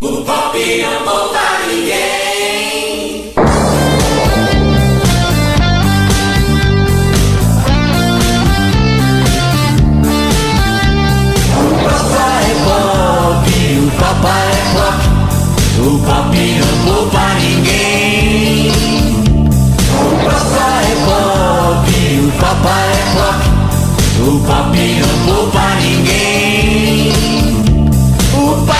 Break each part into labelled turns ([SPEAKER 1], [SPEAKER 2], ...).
[SPEAKER 1] O pop não poupa ninguém. Papai é pop, o papai é pop. O pop não poupa ninguém. O papai é pop, o papai é pop. O pop não poupa ninguém.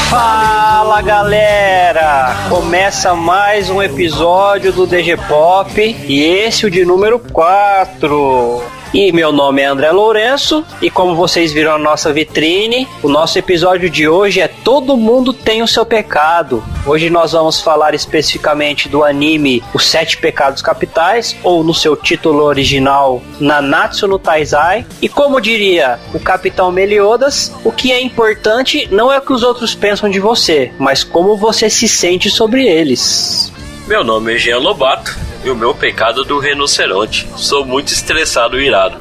[SPEAKER 2] Fala galera, começa mais um episódio do DG Pop e esse é o de número 4. E meu nome é André Lourenço e como vocês viram na nossa vitrine, o nosso episódio de hoje é Todo Mundo Tem o Seu Pecado. Hoje nós vamos falar especificamente do anime Os 7 Pecados Capitais, ou no seu título original, Nanatsu no Taizai. E como diria o Capitão Meliodas, o que é importante não é o que os outros pensam de você, mas como você se sente sobre eles.
[SPEAKER 3] Meu nome é Jean Lobato e o meu pecado é do rinoceronte. Sou muito estressado e irado.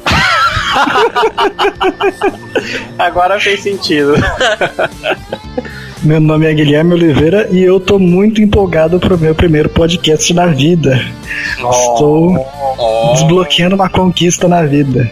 [SPEAKER 2] Agora fez sentido.
[SPEAKER 4] Meu nome é Guilherme Oliveira e eu tô muito empolgado pro meu primeiro podcast na vida. Estou desbloqueando uma conquista na vida.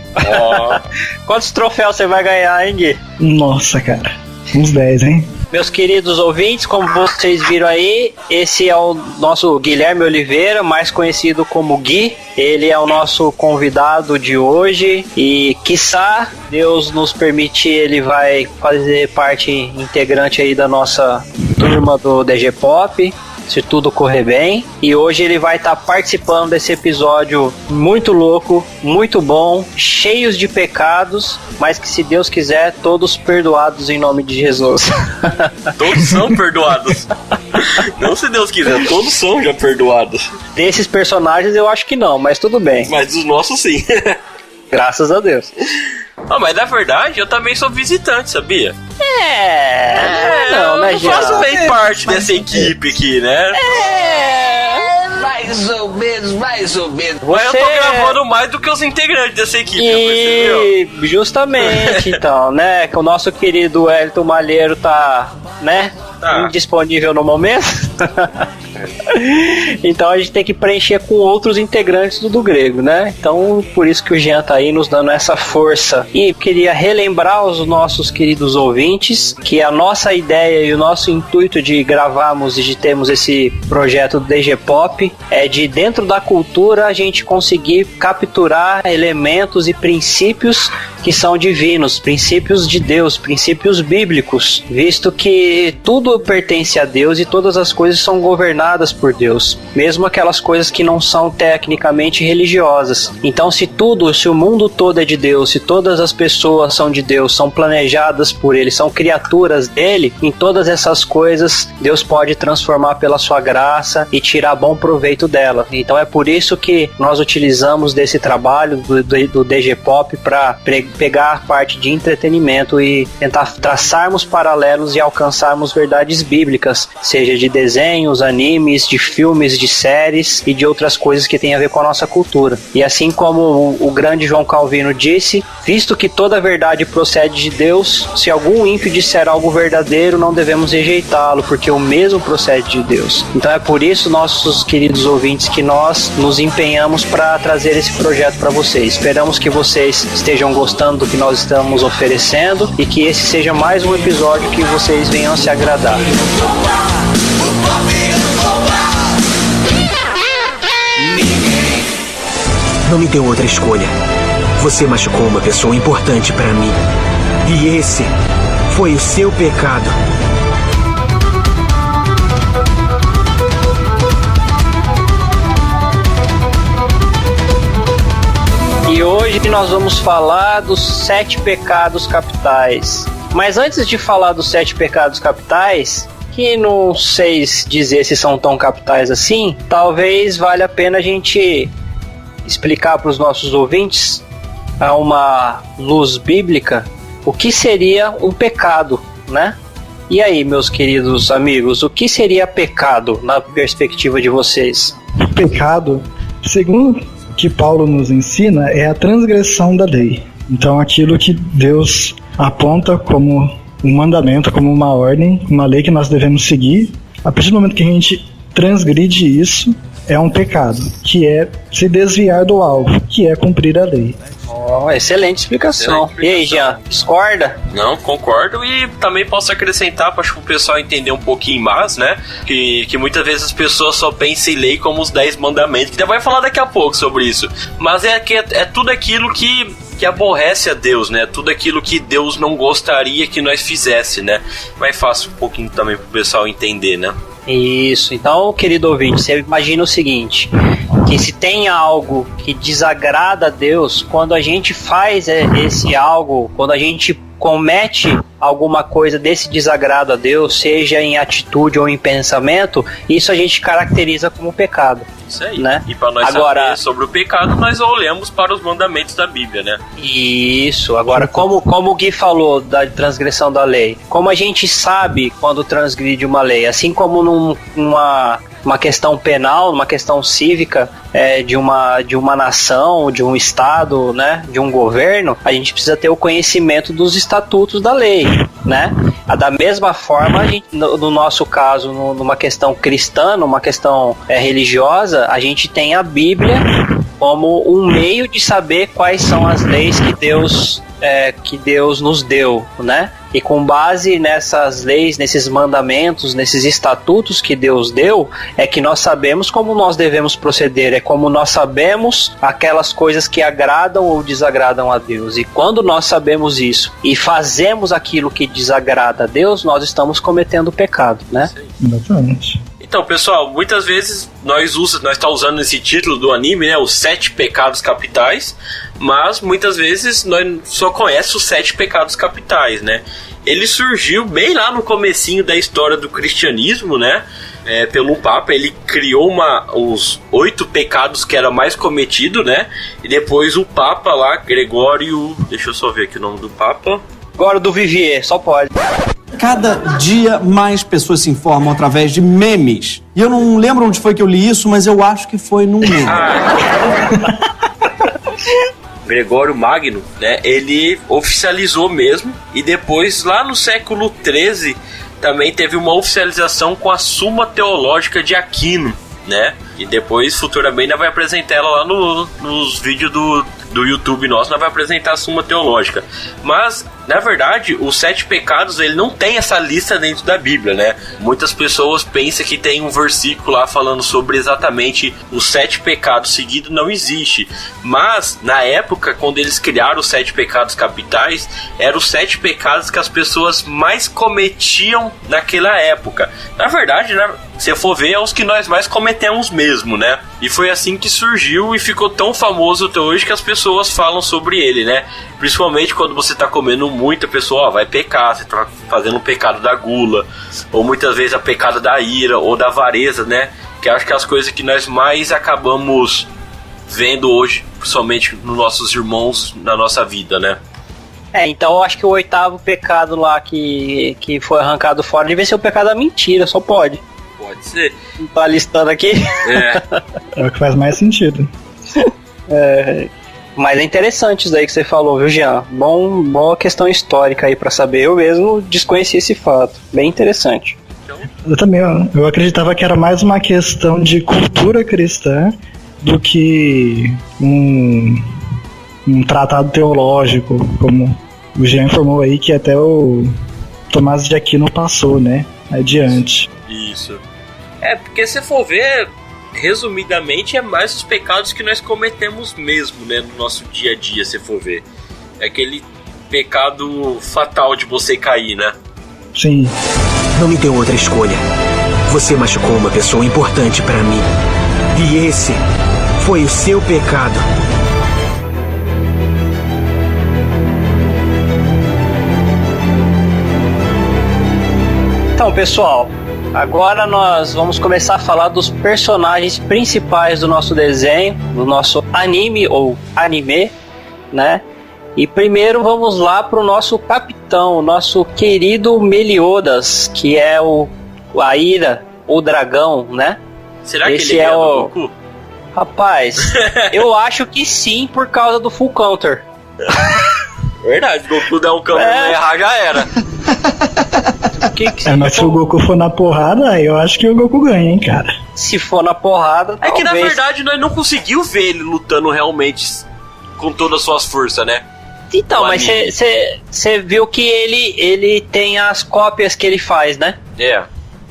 [SPEAKER 2] Quantos troféus você vai ganhar, hein, Gui?
[SPEAKER 4] Nossa, cara. Uns 10, hein?
[SPEAKER 2] Meus queridos ouvintes, como vocês viram aí, esse é o nosso Guilherme Oliveira, mais conhecido como Gui. Ele é o nosso convidado de hoje e, quiçá, Deus nos permitir, ele vai fazer parte integrante aí da nossa turma do DG Pop, se tudo correr bem. E hoje ele vai estar participando desse episódio muito louco, muito bom, cheios de pecados, mas que, se Deus quiser, todos perdoados em nome de Jesus.
[SPEAKER 3] Todos são perdoados. Não, se Deus quiser, todos são já perdoados.
[SPEAKER 2] Desses personagens eu acho que não, mas tudo bem.
[SPEAKER 3] Mas dos nossos sim.
[SPEAKER 2] Graças a Deus.
[SPEAKER 3] Mas na verdade eu também sou visitante, sabia?
[SPEAKER 2] Não, né,
[SPEAKER 3] eu faço bem parte dessa equipe aqui, né?
[SPEAKER 1] Mais ou menos.
[SPEAKER 3] Mas eu tô gravando mais do que os integrantes dessa equipe,
[SPEAKER 2] E justamente, então, né, que o nosso querido Elton Malheiro tá, né, indisponível no momento. Então a gente tem que preencher com outros integrantes do Grego, né? Então por isso que o Jean tá aí nos dando essa força. E queria relembrar aos nossos queridos ouvintes que a nossa ideia e o nosso intuito de gravarmos e de termos esse projeto do DG Pop é de, dentro da cultura, a gente conseguir capturar elementos e princípios que são divinos, princípios de Deus, princípios bíblicos, visto que tudo pertence a Deus e todas as coisas são governadas por Deus, mesmo aquelas coisas que não são tecnicamente religiosas. Então, se o mundo todo é de Deus, se todas as pessoas são de Deus, são planejadas por Ele, são criaturas dele, em todas essas coisas Deus pode transformar pela sua graça e tirar bom proveito dela. Então é por isso que nós utilizamos desse trabalho do DG Pop para pegar a parte de entretenimento e tentar traçarmos paralelos e alcançarmos verdades bíblicas, seja de desenhos, animes, de filmes, de séries e de outras coisas que têm a ver com a nossa cultura. E assim como o grande João Calvino disse, visto que toda verdade procede de Deus, se algum ímpio disser algo verdadeiro, não devemos rejeitá-lo, porque o mesmo procede de Deus. Então é por isso, nossos queridos ouvintes, que nós nos empenhamos para trazer esse projeto para vocês. Esperamos que vocês estejam gostando do que nós estamos oferecendo e que esse seja mais um episódio que vocês venham a se agradar.
[SPEAKER 5] Não me deu outra escolha. Você machucou uma pessoa importante para mim. E esse foi o seu pecado.
[SPEAKER 2] E hoje nós vamos falar dos 7 pecados capitais. Mas antes de falar dos 7 pecados capitais, que não sei dizer se são tão capitais assim, talvez valha a pena a gente explicar para os nossos ouvintes, a uma luz bíblica, o que seria um pecado, né? E aí, meus queridos amigos, o que seria pecado na perspectiva de vocês?
[SPEAKER 4] Pecado, segundo que Paulo nos ensina, é a transgressão da lei. Então, aquilo que Deus aponta como um mandamento, como uma ordem, uma lei que nós devemos seguir, A partir do momento que a gente transgride isso, é um pecado, que é se desviar do alvo, que é cumprir a lei.
[SPEAKER 2] Excelente explicação. E aí, Jean, discorda?
[SPEAKER 3] Não, concordo, e também posso acrescentar para o pessoal entender um pouquinho mais, né? Que muitas vezes as pessoas só pensam em lei como os 10 mandamentos, que a gente vai falar daqui a pouco sobre isso. Mas é tudo aquilo que aborrece a Deus, né? Tudo aquilo que Deus não gostaria que nós fizesse, né? Mas fácil um pouquinho também pro pessoal entender, né?
[SPEAKER 2] Isso, então, querido ouvinte, você imagina o seguinte, que se tem algo que desagrada a Deus, quando a gente faz esse algo, quando a gente comete alguma coisa desse desagrado a Deus, seja em atitude ou em pensamento, isso a gente caracteriza como pecado.
[SPEAKER 3] Isso aí,
[SPEAKER 2] né?
[SPEAKER 3] E para nós saber sobre o pecado, nós olhamos para os mandamentos da Bíblia, né?
[SPEAKER 2] Isso, agora como o Gui falou da transgressão da lei, como a gente sabe quando transgride uma lei, assim como numa questão penal, numa questão cívica de uma nação, de um estado, né, de um governo, a gente precisa ter o conhecimento dos estatutos da lei, né? Da mesma forma, no nosso caso, numa questão cristã, numa questão religiosa, a gente tem a Bíblia como um meio de saber quais são as leis que Deus nos deu, né? E com base nessas leis, nesses mandamentos, nesses estatutos que Deus deu, é que nós sabemos como nós devemos proceder, é como nós sabemos aquelas coisas que agradam ou desagradam a Deus. E quando nós sabemos isso e fazemos aquilo que desagrada a Deus, nós estamos cometendo pecado, né?
[SPEAKER 4] Exatamente.
[SPEAKER 3] Então, pessoal, muitas vezes nós estamos usando esse título do anime, né, os 7 pecados capitais, mas muitas vezes nós só conhecemos os 7 pecados capitais, né? Ele surgiu bem lá no comecinho da história do cristianismo, né? Pelo Papa, ele criou os 8 pecados que era mais cometido, né? E depois o Papa lá, Gregório, deixa eu só ver aqui o nome do Papa.
[SPEAKER 2] Agora do Vivier, só pode.
[SPEAKER 6] Cada dia mais pessoas se informam através de memes. E eu não lembro onde foi que eu li isso, mas eu acho que foi num meme.
[SPEAKER 3] Gregório Magno, né, ele oficializou mesmo, e depois, lá no século XIII, também teve uma oficialização com a Suma Teológica de Aquino, né? E depois, futuramente, nós vai apresentar ela lá nos vídeos do YouTube nosso, nós vai apresentar a Suma Teológica. Mas, na verdade, os 7 pecados, ele não tem essa lista dentro da Bíblia, né? Muitas pessoas pensam que tem um versículo lá falando sobre exatamente os 7 pecados seguidos, não existe. Mas, na época, quando eles criaram os 7 pecados capitais, eram os 7 pecados que as pessoas mais cometiam naquela época. Na verdade, né, se for ver, é os que nós mais cometemos mesmo, né? E foi assim que surgiu e ficou tão famoso até hoje que as pessoas falam sobre ele, né? Principalmente quando você tá comendo muito, a pessoa vai pecar, você tá fazendo o pecado da gula, ou muitas vezes a pecado da ira ou da avareza, né? Que acho que é as coisas que nós mais acabamos vendo hoje, principalmente nos nossos irmãos, na nossa vida, né?
[SPEAKER 2] Então eu acho que o 8º pecado lá que foi arrancado fora deve ser o pecado da mentira, só pode.
[SPEAKER 3] Pode ser.
[SPEAKER 2] Não tá listando aqui?
[SPEAKER 4] É o que faz mais sentido.
[SPEAKER 2] Mas é interessante isso daí que você falou, viu, Jean? Boa questão histórica aí pra saber. Eu mesmo desconheci esse fato. Bem interessante.
[SPEAKER 4] Eu também, eu acreditava que era mais uma questão de cultura cristã do que um tratado teológico, como o Jean informou aí, que até o Tomás de Aquino passou, né? Adiante.
[SPEAKER 3] Isso. Porque se for ver, resumidamente, é mais os pecados que nós cometemos mesmo, né, no nosso dia a dia, se for ver. É aquele pecado fatal de você cair, né?
[SPEAKER 4] Sim.
[SPEAKER 5] Não me deu outra escolha. Você machucou uma pessoa importante pra mim. E esse foi o seu pecado.
[SPEAKER 2] Então, pessoal, agora nós vamos começar a falar dos personagens principais do nosso desenho, do nosso anime ou anime, né? E primeiro vamos lá pro nosso capitão, o nosso querido Meliodas, que é a ira, o dragão, né?
[SPEAKER 3] Será
[SPEAKER 2] Esse
[SPEAKER 3] que ele é
[SPEAKER 2] o
[SPEAKER 3] do Goku?
[SPEAKER 2] Rapaz, eu acho que sim, por causa do Full Counter.
[SPEAKER 3] Verdade, Goku dá um câmbio e errar, já era.
[SPEAKER 4] Mas se o Goku for na porrada, aí eu acho que o Goku ganha, hein, cara.
[SPEAKER 2] Se for na porrada,
[SPEAKER 3] É que na
[SPEAKER 2] talvez.
[SPEAKER 3] verdade nós não conseguimos ver ele lutando realmente com todas as suas forças, né?
[SPEAKER 2] Então,
[SPEAKER 3] O
[SPEAKER 2] mas
[SPEAKER 3] anime.
[SPEAKER 2] você viu que ele tem as cópias que ele faz, né?
[SPEAKER 3] É.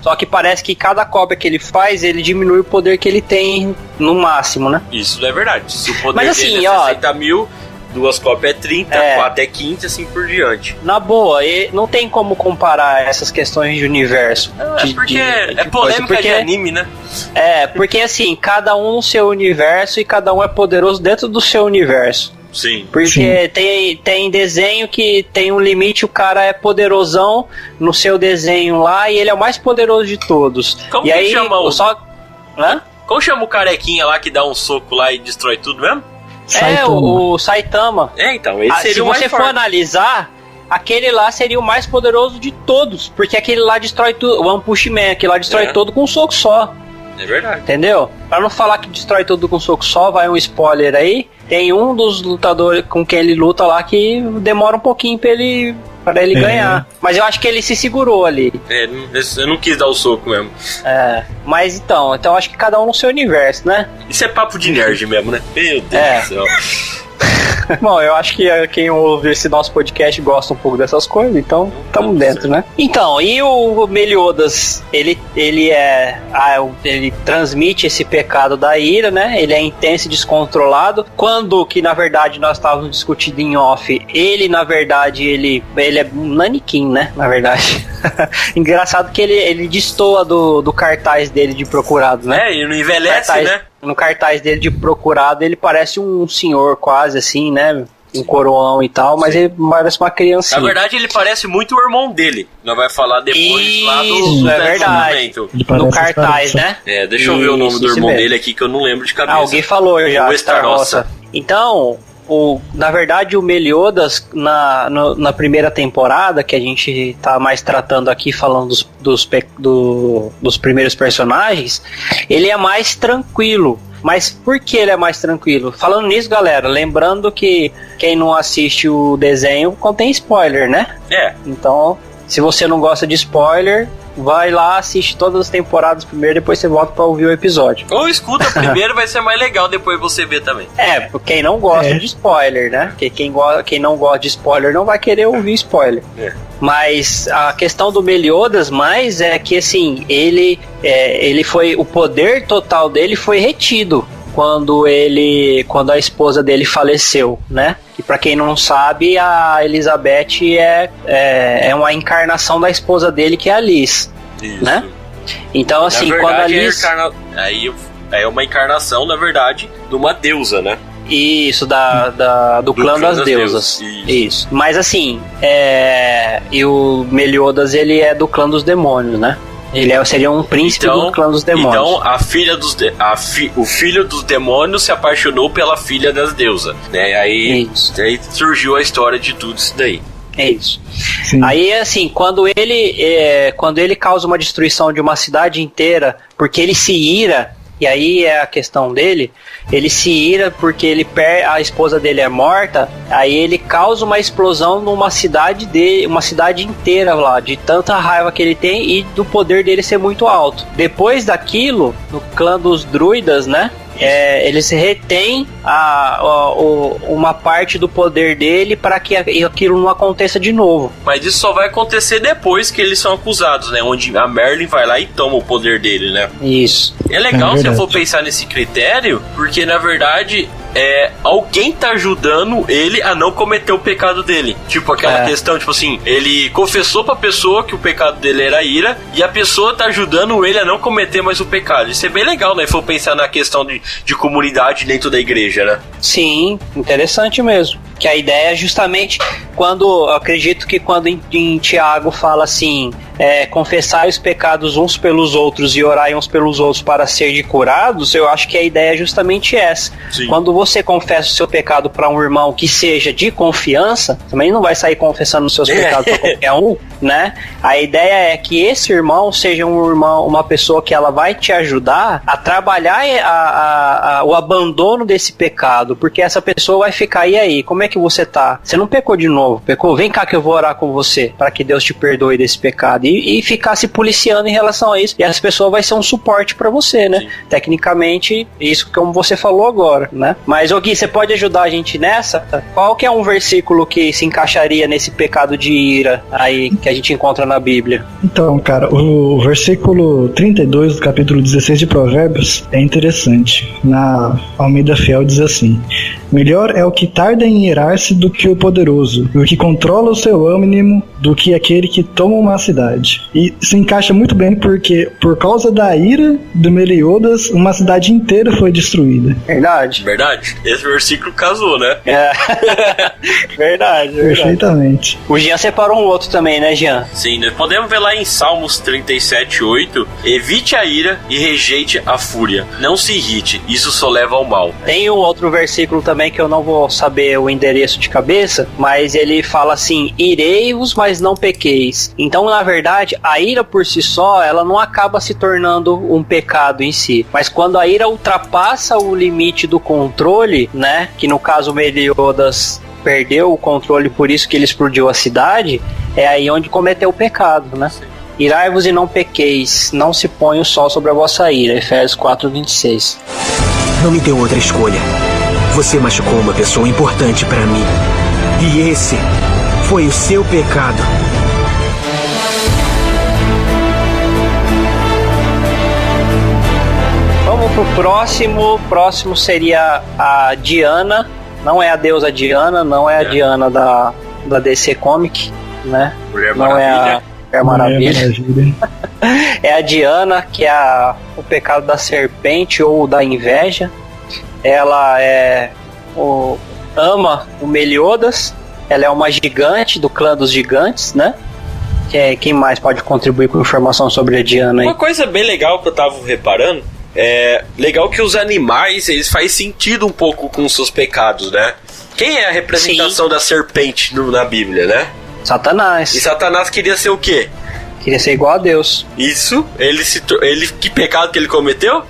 [SPEAKER 2] Só que parece que cada cópia que ele faz, ele diminui o poder que ele tem no máximo, né?
[SPEAKER 3] Isso não é verdade. Se o poder
[SPEAKER 2] Mas assim,
[SPEAKER 3] dele é
[SPEAKER 2] ó,
[SPEAKER 3] 60 mil, 2 cópias é 30,
[SPEAKER 2] É.
[SPEAKER 3] 4 é 15, assim por diante.
[SPEAKER 2] Na boa, não tem como comparar essas questões de universo.
[SPEAKER 3] É porque é polêmica
[SPEAKER 2] porque,
[SPEAKER 3] de anime, né?
[SPEAKER 2] porque assim, cada um no seu universo e cada um é poderoso dentro do seu universo.
[SPEAKER 3] Sim.
[SPEAKER 2] Porque tem desenho que tem um limite, o cara é poderosão no seu desenho lá e ele é o mais poderoso de todos.
[SPEAKER 3] Como
[SPEAKER 2] e
[SPEAKER 3] que
[SPEAKER 2] aí,
[SPEAKER 3] chama o...
[SPEAKER 2] Hã?
[SPEAKER 3] Como chama o carequinha lá que dá um soco lá e destrói tudo mesmo?
[SPEAKER 2] O Saitama.
[SPEAKER 3] Então, ele seria
[SPEAKER 2] Se
[SPEAKER 3] o mais
[SPEAKER 2] você for
[SPEAKER 3] forte.
[SPEAKER 2] analisar, aquele lá seria o mais poderoso de todos, porque aquele lá destrói tudo, o One Punch Man, aquele lá destrói tudo com um soco só.
[SPEAKER 3] É verdade.
[SPEAKER 2] Entendeu? Pra não falar que destrói tudo com um soco só, vai um spoiler aí. Tem um dos lutadores com quem ele luta lá que demora um pouquinho pra ele ganhar. Mas eu acho que ele se segurou ali.
[SPEAKER 3] Eu não quis dar o soco mesmo.
[SPEAKER 2] Mas então eu acho que cada um no seu universo, né?
[SPEAKER 3] Isso é papo de nerd mesmo, né? Meu Deus do céu.
[SPEAKER 2] Bom, eu acho que quem ouve esse nosso podcast gosta um pouco dessas coisas, então estamos dentro, né? Então, e o Meliodas, ele transmite esse pecado da ira, né? Ele é intenso e descontrolado. Quando que, na verdade, nós estávamos discutindo em off, ele, na verdade, ele é um naniquim, né? Na verdade. Engraçado que ele destoa do cartaz dele de procurado, né?
[SPEAKER 3] E não envelhece, né?
[SPEAKER 2] No cartaz dele de procurado, ele parece um senhor quase assim, né? Um coroão e tal, mas ele parece uma criancinha.
[SPEAKER 3] Na verdade, ele parece muito o irmão dele. Nós vai falar depois lá do
[SPEAKER 2] Isso, é verdade. No cartaz, né?
[SPEAKER 3] Deixa eu ver o nome do irmão dele aqui que eu não lembro de cabeça.
[SPEAKER 2] Alguém falou já.
[SPEAKER 3] O Estarossa.
[SPEAKER 2] Então, na verdade, o Meliodas, na primeira temporada, que a gente tá mais tratando aqui, falando dos primeiros personagens, ele é mais tranquilo. Mas por que ele é mais tranquilo? Falando nisso, galera, lembrando que quem não assiste o desenho contém spoiler, né? Então, se você não gosta de spoiler, vai lá, assiste todas as temporadas primeiro, depois você volta pra ouvir o episódio.
[SPEAKER 3] Ou escuta primeiro, vai ser mais legal, depois você vê também.
[SPEAKER 2] Quem não gosta de spoiler, né? Porque quem não gosta de spoiler não vai querer ouvir spoiler. Mas a questão do Meliodas mais é que, assim, ele foi, o poder total dele foi retido quando a esposa dele faleceu, né? E pra quem não sabe, a Elizabeth é uma encarnação da esposa dele, que é a Liz.
[SPEAKER 3] Isso.
[SPEAKER 2] Né? Então, assim,
[SPEAKER 3] na verdade,
[SPEAKER 2] quando a Liz...
[SPEAKER 3] Aí é uma encarnação, na verdade, de uma deusa, né?
[SPEAKER 2] Isso, do clã das deusas. Isso. Mas assim, e o Meliodas, ele é do clã dos demônios, né? Ele seria um príncipe do clã dos demônios.
[SPEAKER 3] Então, o filho dos demônios se apaixonou pela filha das deusas, né? Aí surgiu a história de tudo isso daí.
[SPEAKER 2] É isso. Sim. Aí, assim, quando ele causa uma destruição de uma cidade inteira, porque ele se ira, e aí é a questão dele, ele se ira porque a esposa dele é morta, aí ele causa uma explosão numa cidade uma cidade inteira lá, de tanta raiva que ele tem e do poder dele ser muito alto. Depois daquilo, no clã dos druidas, né? Eles retêm uma parte do poder dele para que aquilo não aconteça de novo.
[SPEAKER 3] Mas isso só vai acontecer depois que eles são acusados, né? Onde a Merlin vai lá e toma o poder dele, né?
[SPEAKER 2] Isso.
[SPEAKER 3] É legal se eu for pensar nesse critério, porque na verdade alguém tá ajudando ele a não cometer o pecado dele. Tipo aquela questão, tipo assim, ele confessou pra pessoa que o pecado dele era ira, e a pessoa tá ajudando ele a não cometer mais o pecado. Isso é bem legal, né? Se for pensar na questão de comunidade dentro da igreja, né?
[SPEAKER 2] Sim, interessante mesmo. Que a ideia é justamente acredito que quando em Tiago fala assim, confessar os pecados uns pelos outros e orar uns pelos outros para serem curados, eu acho que a ideia é justamente essa. Sim. Quando você confessa o seu pecado para um irmão que seja de confiança, também não vai sair confessando os seus pecados para qualquer um, né? A ideia é que esse irmão seja uma pessoa que ela vai te ajudar a trabalhar o abandono desse pecado, porque essa pessoa vai ficar, e aí, como é que você tá? Você não pecou de novo, pecou? Vem cá que eu vou orar com você, para que Deus te perdoe desse pecado. E ficar se policiando em relação a isso. E essa pessoa vai ser um suporte para você, né? Sim. Tecnicamente, isso como você falou agora, né? Mas, ô Gui, você pode ajudar a gente nessa? Qual que é um versículo que se encaixaria nesse pecado de ira aí que a gente encontra na Bíblia?
[SPEAKER 4] Então, cara, o versículo 32 do capítulo 16 de Provérbios é interessante. Na Almeida Fiel diz assim: melhor é o que tarda em irar-se do que o poderoso, e o que controla o seu ânimo do que aquele que toma uma cidade. E se encaixa muito bem porque, por causa da ira do Meliodas, uma cidade inteira foi destruída.
[SPEAKER 2] Verdade.
[SPEAKER 3] Esse versículo casou, né?
[SPEAKER 2] É. Verdade.
[SPEAKER 4] Perfeitamente.
[SPEAKER 2] O Jean separou um outro também, né, Jean?
[SPEAKER 3] Sim, nós podemos ver lá em Salmos 37:8: evite a ira e rejeite a fúria. Não se irrite, isso só leva ao mal.
[SPEAKER 2] Tem um outro versículo também que eu não vou saber o endereço de cabeça, mas ele fala assim: irei-vos, mas não pequeis. Então, na verdade, a ira por si só, ela não acaba se tornando um pecado em si. Mas quando a ira ultrapassa o limite do controle, né, que no caso Meliodas perdeu o controle, por isso que ele explodiu a cidade, é aí onde cometeu o pecado, né? Sim. Irai-vos e não pequeis, não se põe o sol sobre a vossa ira. Efésios 4:26.
[SPEAKER 5] Não me deu outra escolha. Você machucou uma pessoa importante para mim. E esse foi o seu pecado.
[SPEAKER 2] Vamos pro próximo. Próximo seria a Diana. Não é a deusa Diana, não é a Diana da DC Comic, né?
[SPEAKER 3] Mulher
[SPEAKER 2] não
[SPEAKER 3] Maravilha.
[SPEAKER 2] É a Maravilha. É a Diana, que é o pecado da serpente ou da inveja. Ela ama o Meliodas. Ela é uma gigante do clã dos gigantes, né? Quem mais pode contribuir com informação sobre a Diana aí?
[SPEAKER 3] Uma coisa bem legal que eu tava reparando, é legal que os animais, eles fazem sentido um pouco com os seus pecados, né? Quem é a representação da serpente na Bíblia, né?
[SPEAKER 2] Satanás.
[SPEAKER 3] E Satanás queria ser o quê?
[SPEAKER 2] Queria ser igual a Deus.
[SPEAKER 3] Isso, que pecado que ele cometeu?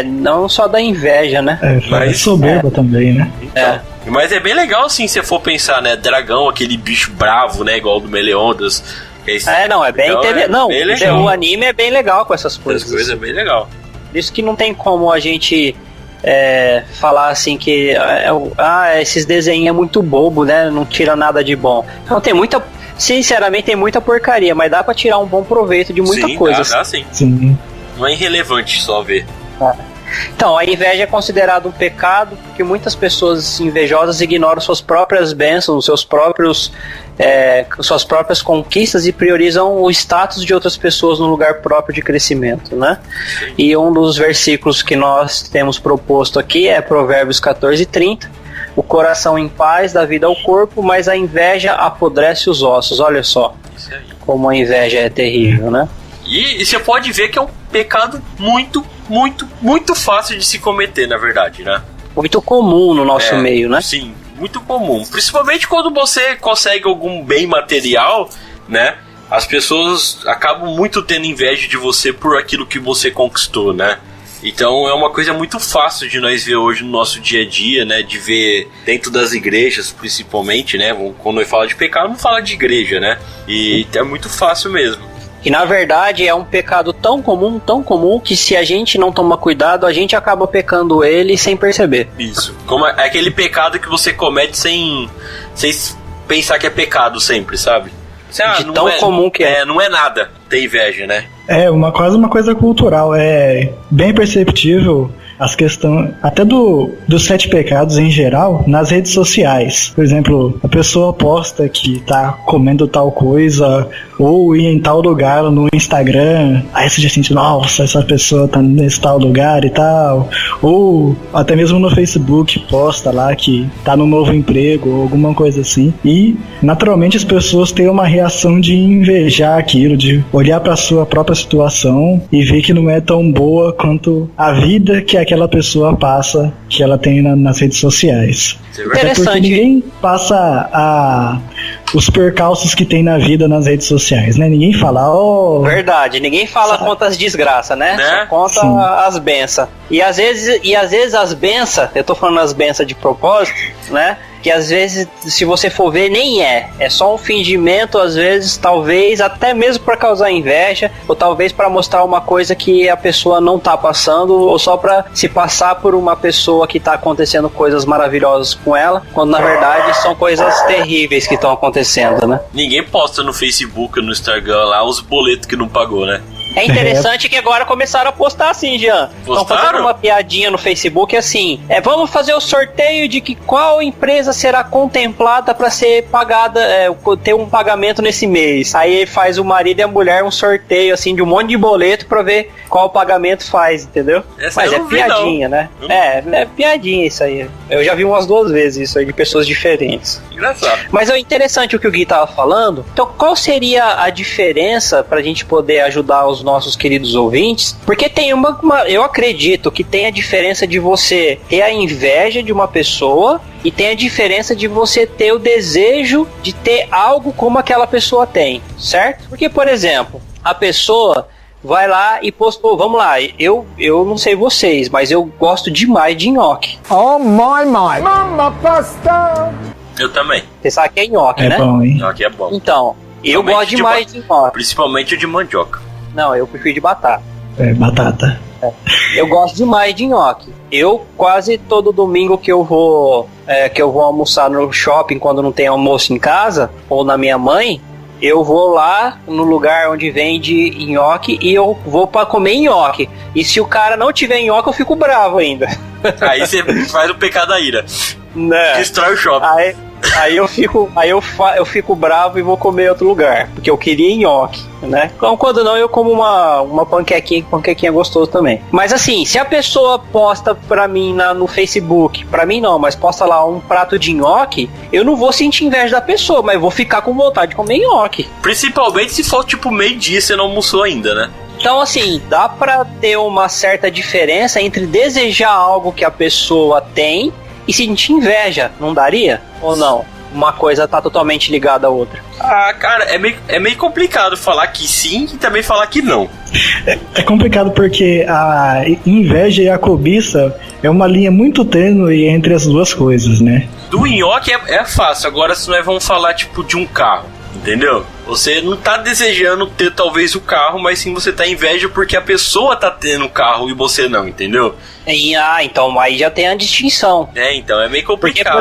[SPEAKER 2] Não só da inveja, né?
[SPEAKER 4] Mas soberba também, né?
[SPEAKER 3] Então, mas é bem legal, assim, se você for pensar, né? Dragão, aquele bicho bravo, né? Igual do Meliodas.
[SPEAKER 2] É bem interessante. Não, o anime é bem legal com essas coisas.
[SPEAKER 3] Essas coisas é bem legal.
[SPEAKER 2] Isso que não tem como a gente falar assim que esses desenhos é muito bobo, né? Não tira nada de bom. Então sinceramente tem muita porcaria, mas dá pra tirar um bom proveito de muita coisa.
[SPEAKER 3] Dá sim. Não é irrelevante só ver.
[SPEAKER 2] Então, a inveja é considerada um pecado porque muitas pessoas invejosas ignoram suas próprias bênçãos, suas próprias conquistas e priorizam o status de outras pessoas no lugar próprio de crescimento, né? E um dos versículos que nós temos proposto aqui é Provérbios 14:30. O coração em paz dá vida ao corpo, mas a inveja apodrece os ossos. Olha só como a inveja é terrível, né?
[SPEAKER 3] E você pode ver que é um pecado muito, muito, muito fácil de se cometer, na verdade, né?
[SPEAKER 2] Muito comum no nosso meio, né?
[SPEAKER 3] Sim, muito comum. Principalmente quando você consegue algum bem material, né? As pessoas acabam muito tendo inveja de você por aquilo que você conquistou, né? Então é uma coisa muito fácil de nós ver hoje no nosso dia a dia, né? De ver dentro das igrejas, principalmente, né? Quando nós falamos de pecado, não fala de igreja, né? E é muito fácil mesmo.
[SPEAKER 2] E na verdade é um pecado tão comum, que se a gente não tomar cuidado, a gente acaba pecando ele sem perceber.
[SPEAKER 3] Isso. Como é aquele pecado que você comete sem pensar que é pecado sempre, sabe?
[SPEAKER 2] De tão comum que é.
[SPEAKER 3] Não é nada ter inveja, né?
[SPEAKER 4] Quase uma coisa cultural. É bem perceptível as questões, até dos 7 pecados em geral, nas redes sociais. Por exemplo, a pessoa posta que tá comendo tal coisa, ou ir em tal lugar no Instagram, aí você já sente, nossa, essa pessoa tá nesse tal lugar e tal. Ou até mesmo no Facebook posta lá que tá no novo emprego, ou alguma coisa assim. E naturalmente as pessoas têm uma reação de invejar aquilo, de olhar pra sua própria situação e ver que não é tão boa quanto a vida que aquela pessoa passa, que ela tem nas redes sociais. Até porque ninguém passa os percalços que tem na vida nas redes sociais, né? Ninguém fala,
[SPEAKER 2] Verdade, ninguém fala conta as desgraças, né? Só conta as bênçãos. E às vezes as bênçãos, eu tô falando as bênçãos de propósito, né? que às vezes, se você for ver, nem é só um fingimento, às vezes, talvez, até mesmo para causar inveja, ou talvez para mostrar uma coisa que a pessoa não tá passando, ou só para se passar por uma pessoa que tá acontecendo coisas maravilhosas com ela, quando na verdade são coisas terríveis que estão acontecendo, né?
[SPEAKER 3] Ninguém posta no Facebook, no Instagram lá, os boletos que não pagou, né?
[SPEAKER 2] É interessante que agora começaram a postar assim, Jean. Estão fazendo uma piadinha no Facebook assim. Vamos fazer o sorteio de que qual empresa será contemplada para ser pagada, ter um pagamento nesse mês. Aí faz o marido e a mulher um sorteio assim de um monte de boleto para ver qual pagamento faz, entendeu? Mas é piadinha, né? É piadinha isso aí. Eu já vi umas 2 vezes isso aí de pessoas diferentes.
[SPEAKER 3] Engraçado.
[SPEAKER 2] Mas é interessante o que o Gui tava falando. Então, qual seria a diferença pra gente poder ajudar os nossos queridos ouvintes? Porque tem eu acredito que tem a diferença de você ter a inveja de uma pessoa e tem a diferença de você ter o desejo de ter algo como aquela pessoa tem, certo? Porque, por exemplo, a pessoa vai lá e postou, vamos lá, eu não sei vocês, mas eu gosto demais de nhoque.
[SPEAKER 7] Oh my. Mama pasta!
[SPEAKER 3] Eu também.
[SPEAKER 2] Você sabe que é nhoque, né?
[SPEAKER 4] Bom, hein?
[SPEAKER 3] Nhoque é bom.
[SPEAKER 2] Então, eu gosto demais de nhoque.
[SPEAKER 3] Principalmente o de mandioca.
[SPEAKER 2] Não, eu prefiro de batata.
[SPEAKER 4] Batata.
[SPEAKER 2] Eu gosto demais de nhoque. Eu quase todo domingo que eu vou almoçar no shopping quando não tem almoço em casa, ou na minha mãe, eu vou lá no lugar onde vende nhoque e eu vou pra comer nhoque. E se o cara não tiver nhoque, eu fico bravo ainda.
[SPEAKER 3] Aí você faz o pecado da ira.
[SPEAKER 2] Né?
[SPEAKER 3] Destrói o shopping.
[SPEAKER 2] Aí eu fico bravo e vou comer em outro lugar, porque eu queria nhoque, né? Então, quando não, eu como uma panquequinha gostoso também. Mas assim, se a pessoa posta pra mim no Facebook, pra mim não, mas posta lá um prato de nhoque, eu não vou sentir inveja da pessoa, mas vou ficar com vontade de comer nhoque.
[SPEAKER 3] Principalmente se for tipo meio-dia e você não almoçou ainda, né?
[SPEAKER 2] Então, assim, dá pra ter uma certa diferença entre desejar algo que a pessoa tem e sentir inveja, não daria? Ou não? Uma coisa tá totalmente ligada à outra.
[SPEAKER 3] Ah, cara, é meio complicado falar que sim e também falar que não.
[SPEAKER 4] É complicado porque a inveja e a cobiça é uma linha muito tênue entre as duas coisas, né?
[SPEAKER 3] Do nhoque é fácil, agora se nós vamos falar tipo de um carro, entendeu? Você não tá desejando ter talvez o carro, mas sim você tá inveja porque a pessoa tá tendo o carro e você não, entendeu?
[SPEAKER 2] Então aí já tem a distinção.
[SPEAKER 3] Então é meio complicado.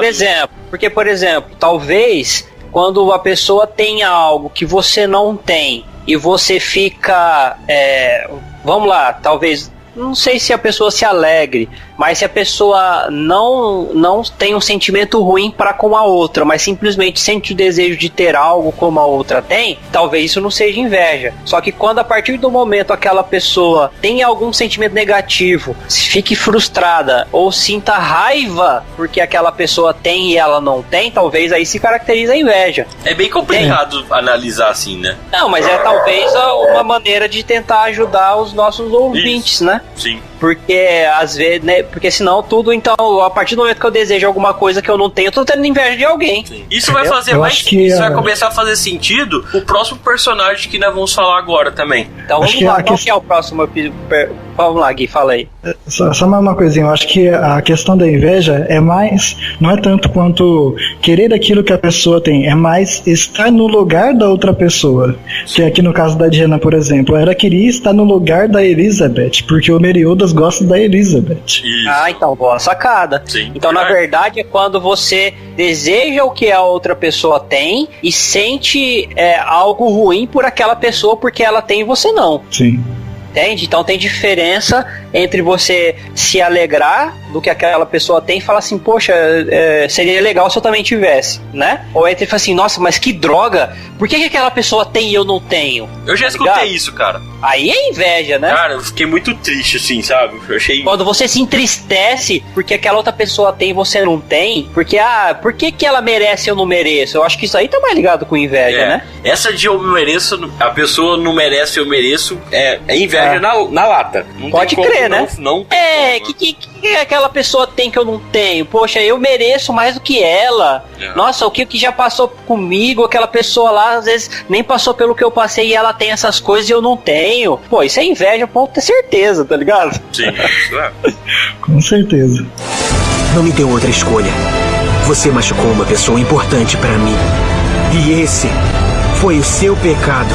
[SPEAKER 2] Porque, por exemplo, talvez quando a pessoa tenha algo que você não tem e você fica, vamos lá, talvez, não sei se a pessoa se alegre, mas se a pessoa não tem um sentimento ruim para com a outra, mas simplesmente sente o desejo de ter algo como a outra tem, talvez isso não seja inveja. Só que quando a partir do momento aquela pessoa tem algum sentimento negativo, fique frustrada ou sinta raiva porque aquela pessoa tem e ela não tem, talvez aí se caracteriza a inveja.
[SPEAKER 3] É bem complicado analisar assim, né?
[SPEAKER 2] Não, mas é talvez uma maneira de tentar ajudar os nossos ouvintes, isso, né?
[SPEAKER 3] Sim.
[SPEAKER 2] Porque às vezes, né? Porque senão tudo, então, a partir do momento que eu desejo alguma coisa que eu não tenho, eu tô tendo inveja de alguém.
[SPEAKER 3] Sim. Isso vai fazer isso vai começar a fazer sentido o próximo personagem que nós vamos falar agora também.
[SPEAKER 2] Então vamos lá, qual que é o próximo? Vamos lá, Gui, fala aí.
[SPEAKER 4] Só uma coisinha, eu acho que a questão da inveja é mais, não é tanto quanto querer aquilo que a pessoa tem, é mais estar no lugar da outra pessoa. Que aqui no caso da Diana, por exemplo, ela queria estar no lugar da Elizabeth, porque o Meliodas gosta da Elizabeth.
[SPEAKER 3] Isso.
[SPEAKER 2] Então, boa sacada.
[SPEAKER 3] Sim,
[SPEAKER 2] então, na verdade, é quando você deseja o que a outra pessoa tem e sente algo ruim por aquela pessoa porque ela tem e você não.
[SPEAKER 4] Sim.
[SPEAKER 2] Entende? Então tem diferença entre você se alegrar do que aquela pessoa tem e falar assim, poxa, seria legal se eu também tivesse, né? Ou entre falar assim, nossa, mas que droga, por que aquela pessoa tem e eu não tenho?
[SPEAKER 3] Eu já escutei isso, cara.
[SPEAKER 2] Aí é inveja, né?
[SPEAKER 3] Cara, eu fiquei muito triste, assim, sabe? Eu achei...
[SPEAKER 2] Quando você se entristece porque aquela outra pessoa tem e você não tem, porque, por que ela merece e eu não mereço? Eu acho que isso aí tá mais ligado com inveja, né?
[SPEAKER 3] Essa de eu mereço, a pessoa não merece, eu mereço, é inveja na lata. Não
[SPEAKER 2] pode crer, né?
[SPEAKER 3] Não
[SPEAKER 2] que aquela pessoa tem que eu não tenho? Poxa, eu mereço mais do que ela. Nossa, o que já passou comigo, aquela pessoa lá, às vezes nem passou pelo que eu passei e ela tem essas coisas e eu não tenho. Pô, isso é inveja, pode ter certeza, tá ligado?
[SPEAKER 3] Sim, isso é.
[SPEAKER 4] Com certeza.
[SPEAKER 5] Não me deu outra escolha. Você machucou uma pessoa importante pra mim. E esse foi o seu pecado.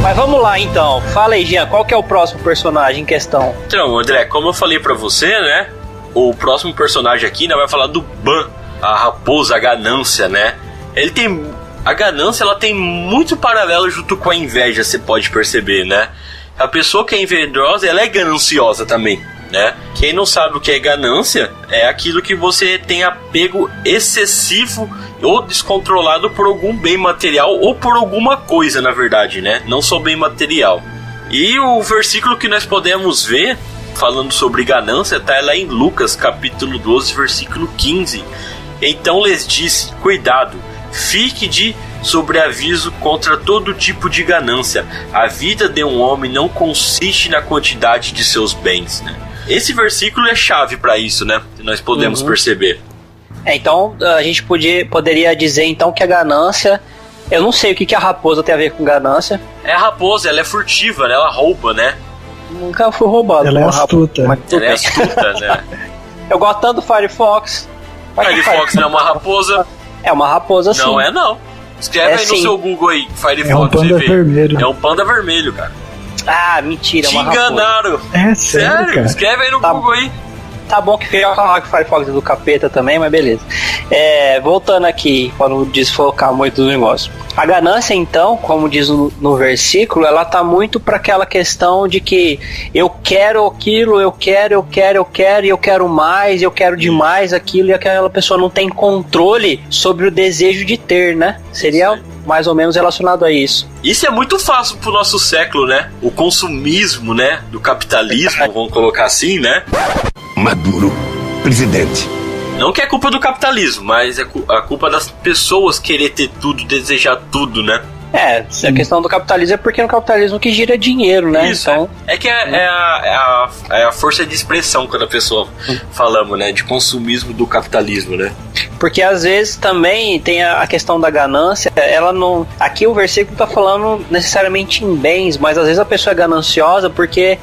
[SPEAKER 2] Mas vamos lá então. Fala aí, Jean, qual que é o próximo personagem em questão?
[SPEAKER 3] Então, André, como eu falei pra você, né? O próximo personagem aqui, né, vai falar do Ban, a raposa, a ganância, né? Ele tem... A ganância, ela tem muito paralelo junto com a inveja, você pode perceber, né? A pessoa que é invejosa, ela é gananciosa também, né? Quem não sabe o que é ganância, é aquilo que você tem apego excessivo ou descontrolado por algum bem material ou por alguma coisa, na verdade, né? Não só bem material. E o versículo que nós podemos ver, falando sobre ganância, está lá em Lucas, capítulo 12, versículo 15. Então lhes disse, cuidado, fique de sobreaviso contra todo tipo de ganância. A vida de um homem não consiste na quantidade de seus bens, né? Esse versículo é chave para isso, né? Nós podemos perceber.
[SPEAKER 2] Então, a gente poderia dizer então que a ganância... Eu não sei o que a raposa tem a ver com ganância.
[SPEAKER 3] É a raposa, ela é furtiva, né? Ela rouba, né?
[SPEAKER 2] Nunca foi roubado.
[SPEAKER 4] Ela é astuta.
[SPEAKER 3] Ela é astuta, né?
[SPEAKER 2] Eu gosto tanto do Firefox.
[SPEAKER 3] Firefox não é uma raposa?
[SPEAKER 2] É uma raposa, sim.
[SPEAKER 3] Não é, não. Escreve aí no seu Google aí, Firefox.
[SPEAKER 4] É um panda vermelho.
[SPEAKER 3] É um panda vermelho, cara.
[SPEAKER 2] Ah, mentira, é uma
[SPEAKER 3] raposa. Te enganaram.
[SPEAKER 4] É sério, cara?
[SPEAKER 3] Escreve aí no Google aí.
[SPEAKER 2] Tá bom que eu falar que o Firefox é do capeta também, mas beleza. Voltando aqui, para não desfocar muito do negócio. A ganância, então, como diz no versículo, ela tá muito para aquela questão de que eu quero aquilo, eu quero, e eu quero mais, eu quero demais aquilo, e aquela pessoa não tem controle sobre o desejo de ter, né? Seria mais ou menos relacionado a isso.
[SPEAKER 3] Isso é muito fácil pro nosso século, né? O consumismo, né? Do capitalismo, vamos colocar assim, né?
[SPEAKER 8] Maduro, presidente.
[SPEAKER 3] Não que é culpa do capitalismo, mas é a culpa das pessoas querer ter tudo, desejar tudo, né?
[SPEAKER 2] A questão do capitalismo é porque no capitalismo que gira dinheiro, né?
[SPEAKER 3] Isso,
[SPEAKER 2] então...
[SPEAKER 3] é que é a força de expressão quando a pessoa falamos, né? De consumismo do capitalismo, né?
[SPEAKER 2] Porque às vezes também tem a questão da ganância, ela não... Aqui o versículo tá falando necessariamente em bens, mas às vezes a pessoa é gananciosa porque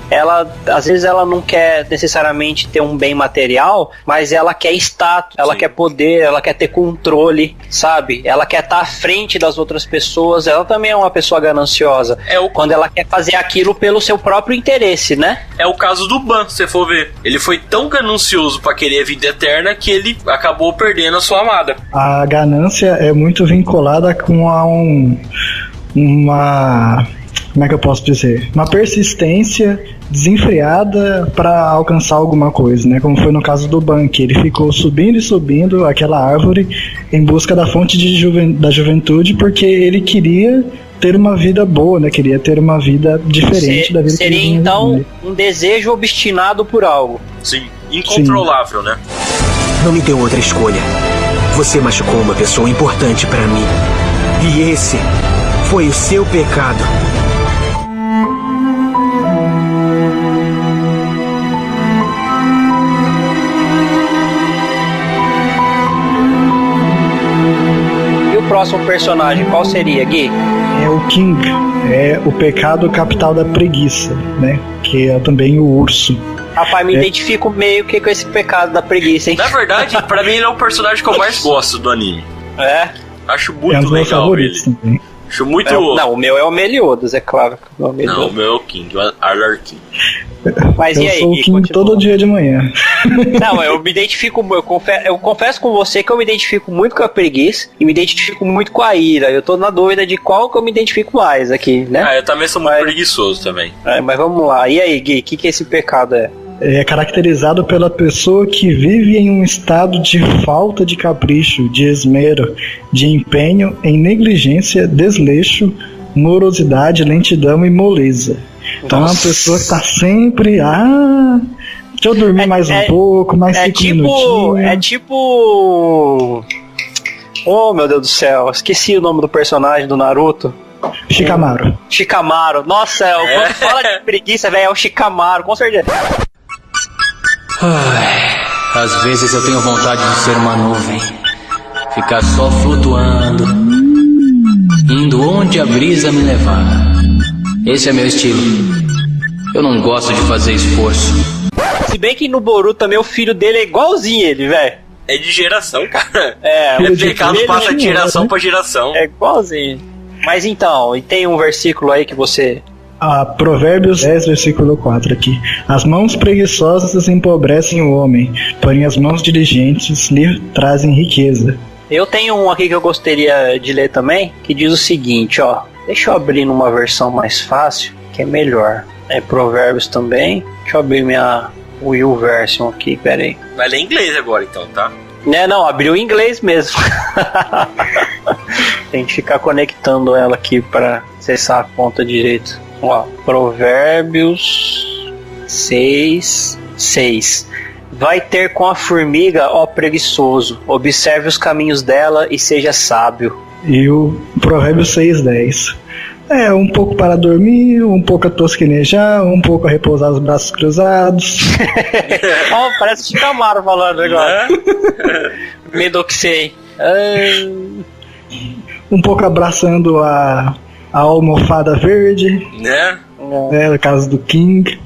[SPEAKER 2] às vezes ela não quer necessariamente ter um bem material, mas ela quer status, ela quer poder, ela quer ter controle, sabe? Ela quer estar à frente das outras pessoas, ela também é uma pessoa gananciosa. Quando ela quer fazer aquilo pelo seu próprio interesse, né?
[SPEAKER 3] É o caso do Ban, se você for ver. Ele foi tão ganancioso para querer a vida eterna que ele acabou perdendo a sua amada.
[SPEAKER 4] A ganância é muito vinculada com uma... Como é que eu posso dizer? Uma persistência desenfreada para alcançar alguma coisa, né? Como foi no caso do Ban, que ele ficou subindo e subindo aquela árvore em busca da fonte da juventude, porque ele queria ter uma vida boa, né? Queria ter uma vida diferente da vida que ele
[SPEAKER 2] seria então um desejo obstinado por algo.
[SPEAKER 3] Sim, incontrolável, né?
[SPEAKER 5] Não me deu outra escolha. Você machucou uma pessoa importante pra mim. E esse foi o seu pecado.
[SPEAKER 2] E o próximo personagem, qual seria, Gui?
[SPEAKER 4] É o King, é o pecado capital da preguiça, né? Que é também o urso.
[SPEAKER 2] Rapaz, me identifico meio que com esse pecado da preguiça, hein?
[SPEAKER 3] Na verdade, pra mim ele é o personagem que eu mais gosto do anime. Acho muito
[SPEAKER 4] um dos meus
[SPEAKER 3] legal
[SPEAKER 4] favoritos
[SPEAKER 3] ele.
[SPEAKER 4] também.
[SPEAKER 3] Acho muito...
[SPEAKER 2] Não, o meu é o Meliodas, é claro.
[SPEAKER 3] Não, o meu é o King, o Arlarkin.
[SPEAKER 2] Mas
[SPEAKER 4] eu
[SPEAKER 2] e aí,
[SPEAKER 4] sou o
[SPEAKER 2] Gui,
[SPEAKER 4] King
[SPEAKER 2] continua.
[SPEAKER 4] todo dia de manhã.
[SPEAKER 2] Não, eu me identifico, eu confesso com você que eu me identifico muito com a preguiça e me identifico muito com a ira. Eu tô na dúvida de qual que eu me identifico mais aqui, né?
[SPEAKER 3] Eu também sou muito preguiçoso também.
[SPEAKER 2] Mas vamos lá. E aí, Gui, o que esse pecado é?
[SPEAKER 4] É caracterizado pela pessoa que vive em um estado de falta de capricho, de esmero, de empenho em negligência, desleixo, morosidade, lentidão e moleza. Então é uma pessoa que tá sempre... deixa eu dormir mais um pouco, mais 5 minutinhos.
[SPEAKER 2] É tipo... Oh, meu Deus do céu, esqueci o nome do personagem do Naruto.
[SPEAKER 4] Shikamaru.
[SPEAKER 2] Shikamaru. Nossa, quando fala de preguiça, velho, é o Shikamaru, com certeza.
[SPEAKER 9] Às vezes eu tenho vontade de ser uma nuvem, ficar só flutuando, indo onde a brisa me levar. Esse é meu estilo. Eu não gosto de fazer esforço.
[SPEAKER 2] Se bem que no Boruto também o filho dele é igualzinho ele, velho.
[SPEAKER 3] É de geração, cara.
[SPEAKER 2] É
[SPEAKER 3] pecado passa de geração pra geração.
[SPEAKER 2] É igualzinho. Mas então, e tem um versículo aí que você...
[SPEAKER 4] Provérbios 10, versículo 4 aqui. As mãos preguiçosas empobrecem o homem, porém as mãos diligentes lhe trazem riqueza.
[SPEAKER 2] Eu tenho um aqui que eu gostaria de ler também, que diz o seguinte, ó. Deixa eu abrir numa versão mais fácil, que é melhor. É Provérbios também. Deixa eu abrir minha Will Version aqui, pera aí.
[SPEAKER 3] Vai ler inglês agora então, tá?
[SPEAKER 2] Não, abriu em inglês mesmo. Tem que ficar conectando ela aqui para acessar a conta direito. Ó, Provérbios 6:6. Vai ter com a formiga, ó preguiçoso, observe os caminhos dela e seja sábio.
[SPEAKER 4] E o Provérbios 6:10. Um pouco para dormir, um pouco a tosquenejar, um pouco a repousar os braços cruzados.
[SPEAKER 2] Oh, parece o Chicamaro falando agora. Medoxei.
[SPEAKER 4] Um pouco abraçando a almofada verde.
[SPEAKER 3] Né?
[SPEAKER 4] No caso do King.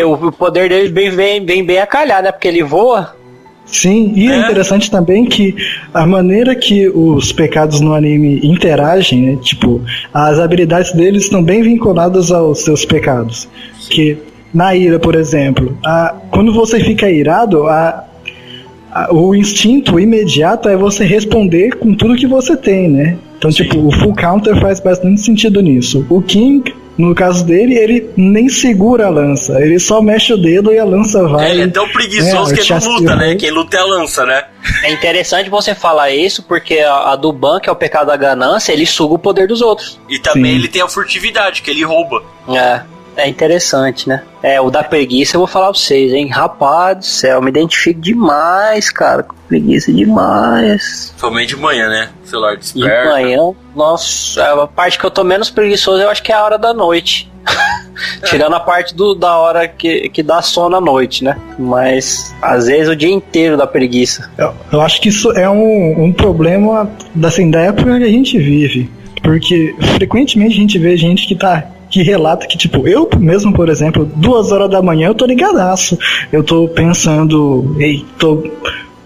[SPEAKER 2] O poder dele vem bem a calhar, né? Porque ele voa.
[SPEAKER 4] Sim, e é interessante também que a maneira que os pecados no anime interagem, né? Tipo, as habilidades deles estão bem vinculadas aos seus pecados. Que na ira, por exemplo, quando você fica irado, o instinto imediato é você responder com tudo que você tem, né? Então, tipo, o full counter faz bastante sentido nisso. O King, no caso dele, ele nem segura a lança, ele só mexe o dedo e a lança vai.
[SPEAKER 3] Ele é tão preguiçoso que ele não luta, né? Quem luta é a lança, né?
[SPEAKER 2] É interessante você falar isso, porque a do Ban, que é o pecado da ganância, ele suga o poder dos outros.
[SPEAKER 3] E também ele tem a furtividade, que ele rouba.
[SPEAKER 2] É interessante, né? O da preguiça eu vou falar pra vocês, hein? Rapaz do céu, eu me identifico demais, cara, com preguiça demais.
[SPEAKER 3] Somente de manhã, né? O celular desperta.
[SPEAKER 2] De manhã, nossa, a parte que eu tô menos preguiçoso eu acho que é a hora da noite. Tirando a parte da hora que dá sono à noite, né? Mas às vezes o dia inteiro dá preguiça.
[SPEAKER 4] Eu acho que isso é um problema da época que a gente vive. Porque frequentemente a gente vê gente que relata que, tipo, eu mesmo, por exemplo, 2 horas da manhã eu tô ligadaço. Eu tô pensando, tô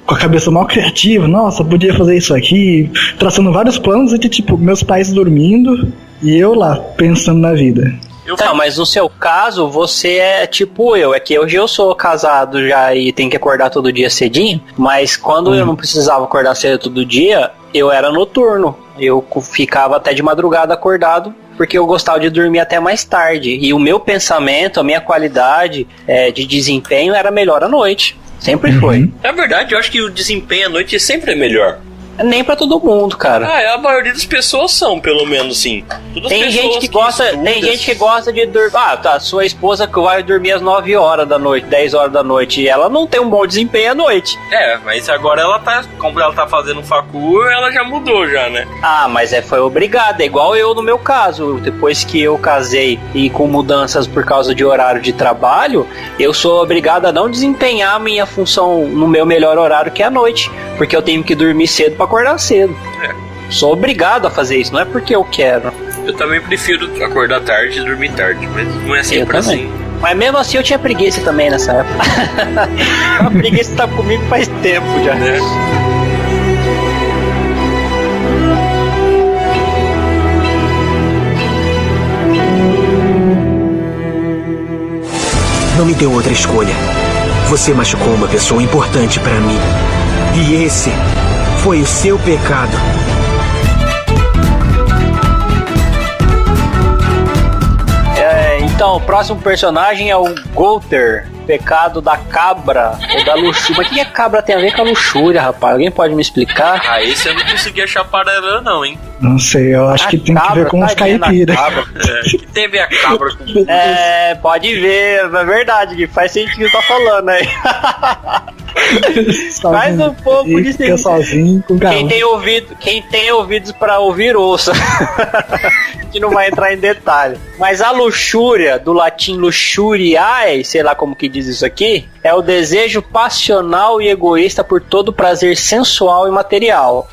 [SPEAKER 4] com a cabeça mal criativa, nossa, podia fazer isso aqui, traçando vários planos e, tipo, meus pais dormindo e eu lá, pensando na vida.
[SPEAKER 2] Não, mas no seu caso, você é tipo eu. É que hoje eu sou casado já e tenho que acordar todo dia cedinho. Mas quando eu não precisava acordar cedo todo dia, eu era noturno. Eu ficava até de madrugada acordado, porque eu gostava de dormir até mais tarde. E o meu pensamento, a minha qualidade de desempenho era melhor à noite. Sempre foi.
[SPEAKER 3] Na verdade, eu acho que o desempenho à noite sempre é melhor.
[SPEAKER 2] Nem pra todo mundo, cara.
[SPEAKER 3] A maioria das pessoas são, pelo menos, sim.
[SPEAKER 2] Tem gente que gosta de dormir. Sua esposa que vai dormir às 9 horas da noite, 10 horas da noite, e ela não tem um bom desempenho à noite.
[SPEAKER 3] Mas agora como ela tá fazendo facu, ela já mudou já, né?
[SPEAKER 2] Mas foi obrigada, é igual eu no meu caso. Depois que eu casei e com mudanças por causa de horário de trabalho, eu sou obrigado a não desempenhar a minha função no meu melhor horário, que é a noite, porque eu tenho que dormir cedo pra acordar cedo. Sou obrigado a fazer isso, não é porque eu quero.
[SPEAKER 3] Eu também prefiro acordar tarde e dormir tarde, mas não é sempre assim.
[SPEAKER 2] Mas mesmo assim eu tinha preguiça também nessa época. A preguiça tá comigo faz tempo já.
[SPEAKER 5] Não me deu outra escolha. Você machucou uma pessoa importante pra mim. E esse foi o seu pecado.
[SPEAKER 2] Então, o próximo personagem é o Golter, pecado da cabra ou da luxúria. Mas o que a cabra tem a ver com a luxúria, rapaz? Alguém pode me explicar?
[SPEAKER 3] Esse eu não consegui achar paralelo não, hein?
[SPEAKER 4] Não sei, eu acho que tem que ver com os caipiras.
[SPEAKER 3] Que tem a ver a cabra com...
[SPEAKER 2] Pode ver, é verdade, que faz sentido o que tá falando aí. Faz um pouco de
[SPEAKER 4] fica sozinho com calma.
[SPEAKER 2] Quem tem ouvidos pra ouvir, ouça. A gente não vai entrar em detalhe. Mas a luxúria, do latim luxuriae, sei lá como que diz isso aqui, é o desejo passional e egoísta por todo prazer sensual e material.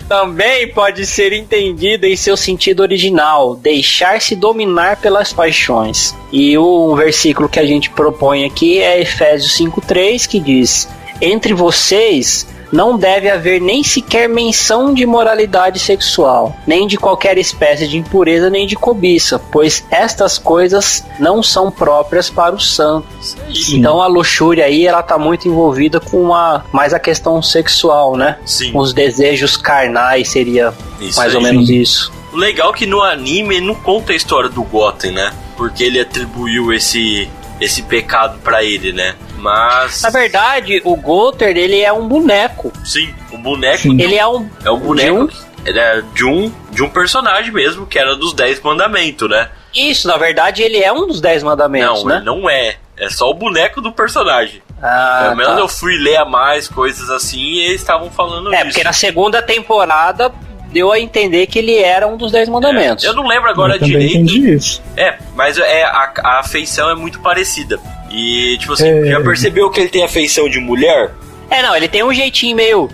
[SPEAKER 2] Também pode ser entendido em seu sentido original, deixar-se dominar pelas paixões. E o versículo que a gente propõe aqui é Efésios 5:3, que diz: entre vocês não deve haver nem sequer menção de moralidade sexual, nem de qualquer espécie de impureza, nem de cobiça, pois estas coisas não são próprias para os santos. Sim. Então a luxúria aí, ela tá muito envolvida com mais a questão sexual, né?
[SPEAKER 3] Sim.
[SPEAKER 2] Os desejos carnais seria isso mais ou menos isso.
[SPEAKER 3] O legal é que no anime não conta a história do Goten, né? Porque ele atribuiu esse pecado pra ele, né? Mas...
[SPEAKER 2] na verdade, o Gowther, ele é um boneco.
[SPEAKER 3] Sim, um boneco.
[SPEAKER 2] Sim. Ele é um
[SPEAKER 3] boneco de um personagem mesmo, que era dos 10 mandamentos, né?
[SPEAKER 2] Isso, na verdade, ele é um dos 10 mandamentos, né?
[SPEAKER 3] Não, ele não é. É só o boneco do personagem. Pelo menos eu fui ler a mais coisas assim e eles estavam falando isso.
[SPEAKER 2] Porque na segunda temporada deu a entender que ele era um dos 10 mandamentos.
[SPEAKER 3] Eu não lembro agora
[SPEAKER 4] também
[SPEAKER 3] direito.
[SPEAKER 4] Entendi isso.
[SPEAKER 3] Mas a feição é muito parecida. E, tipo assim, já percebeu que ele tem a feição de mulher?
[SPEAKER 2] Não, ele tem um jeitinho meio...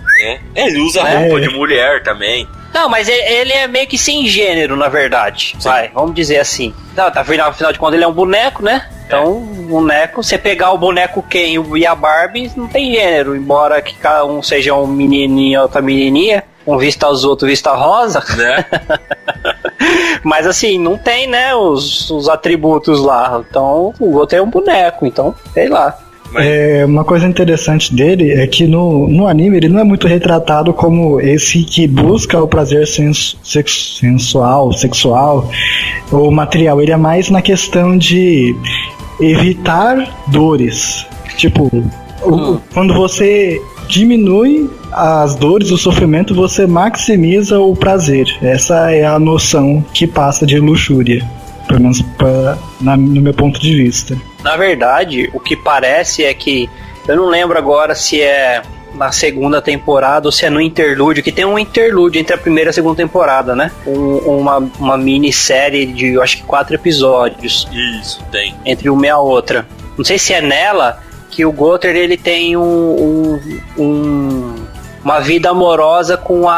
[SPEAKER 3] ele usa roupa de mulher também.
[SPEAKER 2] Não, mas ele é meio que sem gênero, na verdade.
[SPEAKER 3] Sim.
[SPEAKER 2] Vamos dizer assim. Afinal de contas, ele é um boneco, né? Então, boneco, você pegar o boneco Ken e a Barbie, não tem gênero. Embora que cada um seja um menininho e outra menininha. Um vista azul, outro vista rosa.
[SPEAKER 3] Né?
[SPEAKER 2] Mas assim, não tem, né, os atributos lá. Então, o outro é um boneco, então, sei lá.
[SPEAKER 4] Uma coisa interessante dele é que no anime ele não é muito retratado como esse que busca o prazer sexual ou material. Ele é mais na questão de evitar dores. Tipo, quando você diminui as dores, o sofrimento, você maximiza o prazer. Essa é a noção que passa de luxúria, pelo menos no meu ponto de vista.
[SPEAKER 2] Na verdade, o que parece é que, eu não lembro agora se é na segunda temporada ou se é no interlúdio, que tem um interlúdio entre a primeira e a segunda temporada, né? Uma minissérie de, eu acho que 4 episódios.
[SPEAKER 3] Isso, tem.
[SPEAKER 2] Entre uma e a outra. Não sei se é nela que o Gowther, ele tem uma vida amorosa com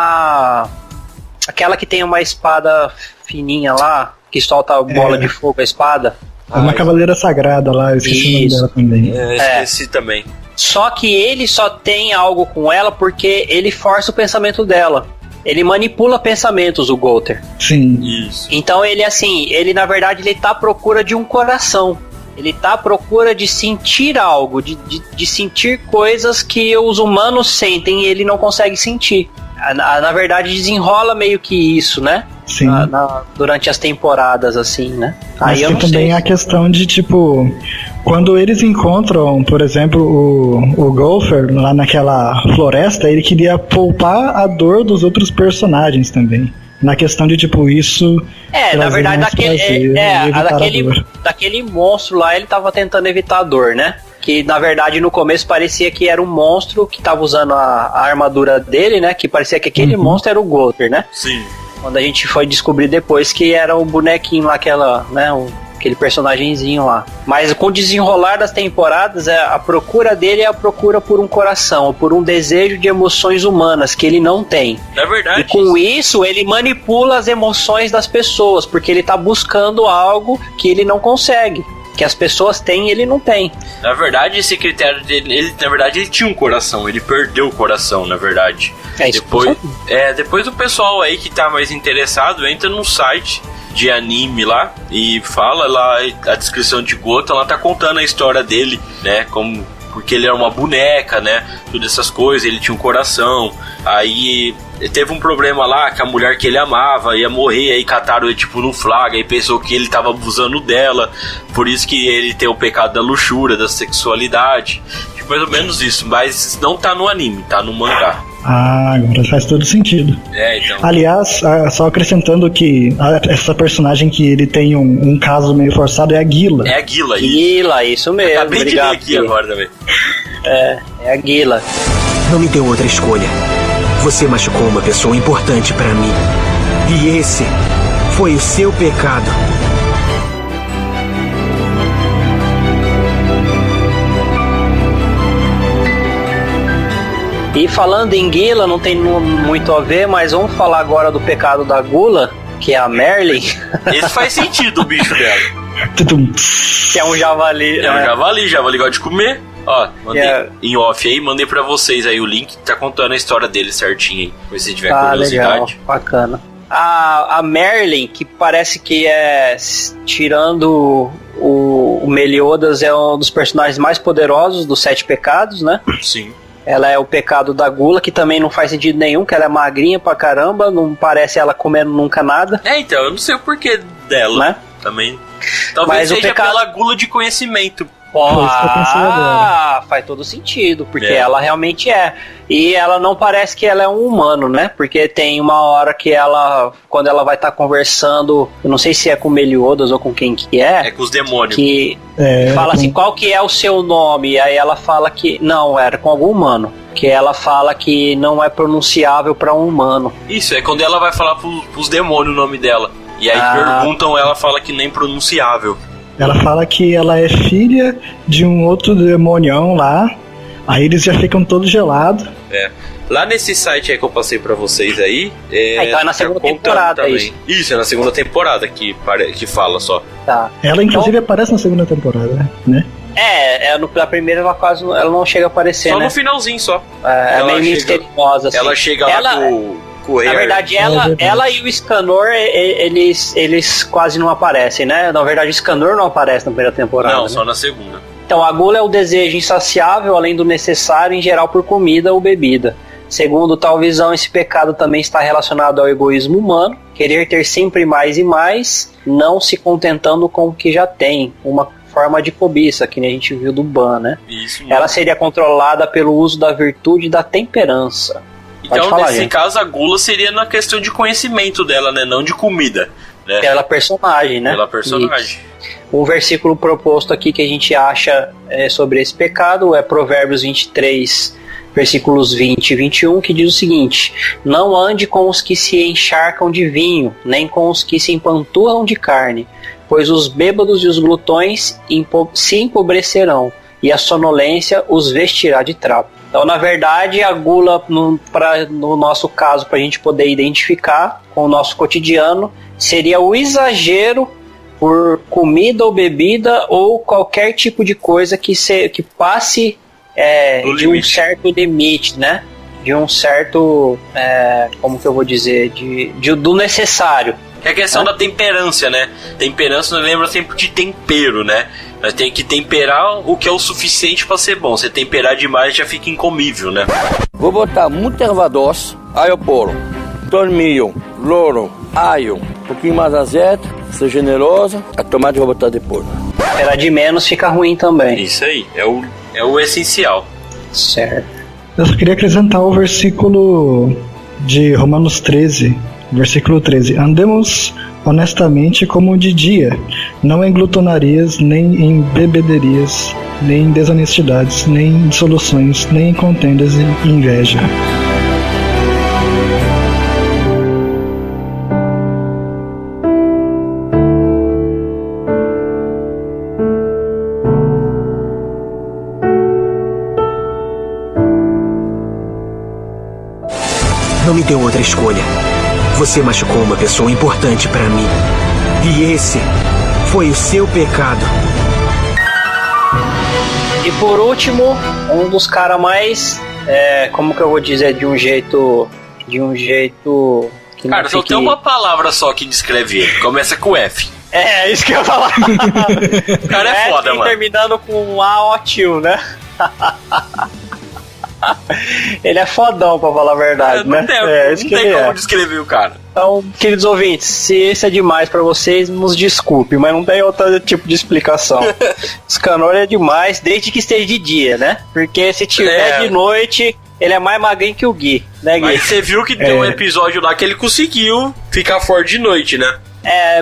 [SPEAKER 2] aquela que tem uma espada fininha lá, que solta a bola de fogo, a espada.
[SPEAKER 4] Uma cavaleira sagrada lá, eu esqueci o nome dela também.
[SPEAKER 3] Esqueci também.
[SPEAKER 2] Só que ele só tem algo com ela porque ele força o pensamento dela. Ele manipula pensamentos, o Gowther.
[SPEAKER 4] Sim.
[SPEAKER 3] Isso.
[SPEAKER 2] Então ele, assim, na verdade, ele tá à procura de um coração. Ele tá à procura de sentir algo, de sentir coisas que os humanos sentem e ele não consegue sentir. Na verdade, desenrola meio que isso, né?
[SPEAKER 4] Sim.
[SPEAKER 2] Durante as temporadas, assim, né?
[SPEAKER 4] Mas
[SPEAKER 2] aí eu
[SPEAKER 4] tem
[SPEAKER 2] não
[SPEAKER 4] também
[SPEAKER 2] sei.
[SPEAKER 4] a questão de, tipo, quando eles encontram, por exemplo, o Gowther lá naquela floresta, ele queria poupar a dor dos outros personagens também. Na questão de, tipo, isso...
[SPEAKER 2] na verdade, daquele monstro lá, ele tava tentando evitar a dor, né? Que, na verdade, no começo parecia que era um monstro que tava usando a armadura dele, né? Que parecia que aquele monstro era o Gowther, né?
[SPEAKER 3] Sim.
[SPEAKER 2] Quando a gente foi descobrir depois que era o bonequinho lá, aquele personagenzinho lá. Mas com o desenrolar das temporadas, a procura dele é a procura por um coração, por um desejo de emoções humanas que ele não tem.
[SPEAKER 3] É verdade.
[SPEAKER 2] E com isso, ele manipula as emoções das pessoas, porque ele tá buscando algo que ele não consegue. Que as pessoas têm e ele não tem.
[SPEAKER 3] Na verdade, esse critério dele, ele tinha um coração, ele perdeu o coração, na verdade. Depois o pessoal aí que tá mais interessado entra no site de anime lá e fala lá a descrição de Goten, ela tá contando a história dele, né, porque ele era uma boneca, né, todas essas coisas, ele tinha um coração, aí teve um problema lá que a mulher que ele amava ia morrer, aí cataram ele tipo no flagra e pensou que ele tava abusando dela, por isso que ele tem o pecado da luxúria, da sexualidade, tipo, mais ou menos isso, mas não tá no anime, tá no mangá.
[SPEAKER 4] Ah, agora faz todo sentido.
[SPEAKER 3] Então.
[SPEAKER 4] Aliás, só acrescentando que essa personagem que ele tem um caso meio forçado é a Gila.
[SPEAKER 3] É a Gila,
[SPEAKER 2] Gila, isso mesmo.
[SPEAKER 3] Acabei de ler aqui agora também.
[SPEAKER 2] É a Gila.
[SPEAKER 5] Não me deu outra escolha. Você machucou uma pessoa importante pra mim. E esse foi o seu pecado.
[SPEAKER 2] E falando em Gila, não tem muito a ver, mas vamos falar agora do pecado da Gula, que é a Merlin.
[SPEAKER 3] Esse faz sentido, o bicho dela.
[SPEAKER 2] Que é um javali.
[SPEAKER 3] É um javali gosta de comer. Ó, mandei em off aí, mandei pra vocês aí o link, tá contando a história dele certinho aí, se você tiver curiosidade.
[SPEAKER 2] Legal, bacana. A Merlin, que parece que tirando o Meliodas, é um dos personagens mais poderosos dos 7 pecados, né?
[SPEAKER 3] Sim.
[SPEAKER 2] Ela é o pecado da Gula, que também não faz sentido nenhum, que ela é magrinha pra caramba, não parece ela comendo nunca nada.
[SPEAKER 3] Então, eu não sei o porquê dela, né? Também. Talvez seja pela gula de conhecimento.
[SPEAKER 2] Faz todo sentido, porque ela realmente é. E ela não parece que ela é um humano, né? Porque tem uma hora que ela, quando ela vai estar conversando, eu não sei se é com Meliodas ou com quem que é.
[SPEAKER 3] É com os demônios.
[SPEAKER 2] Que fala assim, qual que é o seu nome? E aí ela fala que, não, era com algum humano. Que ela fala que não é pronunciável para um humano.
[SPEAKER 3] Isso, é quando ela vai falar pros demônios o nome dela. E aí perguntam, ela fala que nem pronunciável.
[SPEAKER 4] Ela fala que ela é filha de um outro demonião lá. Aí eles já ficam todos gelados.
[SPEAKER 3] Lá nesse site aí que eu passei pra vocês aí.
[SPEAKER 2] Então é na segunda temporada
[SPEAKER 3] também. Isso, é na segunda temporada que fala só.
[SPEAKER 2] Tá.
[SPEAKER 4] Ela inclusive aparece na segunda temporada, né?
[SPEAKER 2] Na primeira ela não chega a aparecer,
[SPEAKER 3] só
[SPEAKER 2] né?
[SPEAKER 3] No finalzinho só.
[SPEAKER 2] É meio misteriosa, assim.
[SPEAKER 3] Ela chega lá com o
[SPEAKER 2] Na verdade, ela e o Scanor, eles quase não aparecem, né? Na verdade, o Scanor não aparece na primeira temporada.
[SPEAKER 3] Não,
[SPEAKER 2] né?
[SPEAKER 3] só na segunda.
[SPEAKER 2] Então, a gula é o desejo insaciável, além do necessário, em geral, por comida ou bebida. Segundo tal visão, esse pecado também está relacionado ao egoísmo humano, querer ter sempre mais e mais, não se contentando com o que já tem, uma forma de cobiça, que nem a gente viu do Ban, né?
[SPEAKER 3] Isso.
[SPEAKER 2] Ela seria controlada pelo uso da virtude e da temperança.
[SPEAKER 3] Então, nesse caso, a gula seria na questão de conhecimento dela, né? Não de comida. Né?
[SPEAKER 2] Pela personagem, né?
[SPEAKER 3] Pela personagem.
[SPEAKER 2] O versículo proposto aqui que a gente acha sobre esse pecado é Provérbios 23, versículos 20 e 21, que diz o seguinte: não ande com os que se encharcam de vinho, nem com os que se empanturram de carne, pois os bêbados e os glutões se empobrecerão, e a sonolência os vestirá de trapo. Então, na verdade, a gula, no nosso caso, para a gente poder identificar com o nosso cotidiano, seria o exagero por comida ou bebida ou qualquer tipo de coisa que passe de um certo limite, né? De um certo, como que eu vou dizer, do necessário.
[SPEAKER 3] É a questão da temperância, né? Temperança nos lembra sempre de tempero, né? Nós temos que temperar o que é o suficiente para ser bom. Se temperar demais já fica incomível, né?
[SPEAKER 1] Vou botar muito erva doce, alho poro, tormilho, louro, alho, um pouquinho mais azeite, ser generosa, a tomate eu vou botar depois.
[SPEAKER 2] Temperar de menos fica ruim também.
[SPEAKER 3] Isso aí, é o essencial.
[SPEAKER 2] Certo.
[SPEAKER 4] Eu só queria acrescentar o versículo de Romanos 13, versículo 13. Andemos honestamente como de dia, não em glutonarias, nem em bebederias, nem em desonestidades, nem em dissoluções, nem em contendas e inveja.
[SPEAKER 5] Não me deu outra escolha. Você machucou uma pessoa importante pra mim. E esse foi o seu pecado.
[SPEAKER 2] E por último, um dos caras mais, como que eu vou dizer, de um jeito que
[SPEAKER 3] cara,
[SPEAKER 2] não
[SPEAKER 3] só tem uma palavra só que descreve ele. Começa com F.
[SPEAKER 2] É, isso que eu ia falar.
[SPEAKER 3] O cara é foda, mano.
[SPEAKER 2] Terminando com um A-O-T-I-O, né? Ele é fodão, pra falar a verdade,
[SPEAKER 3] não
[SPEAKER 2] né?
[SPEAKER 3] Não tem como descrever o cara.
[SPEAKER 2] Então, queridos ouvintes, se esse é demais pra vocês, nos desculpe, mas não tem outro tipo de explicação. Scanor é demais, desde que esteja de dia, né? Porque se tiver de noite, ele é mais magrinho que o Gui. Né, Gui?
[SPEAKER 3] Mas você viu que tem um episódio lá que ele conseguiu ficar forte de noite, né?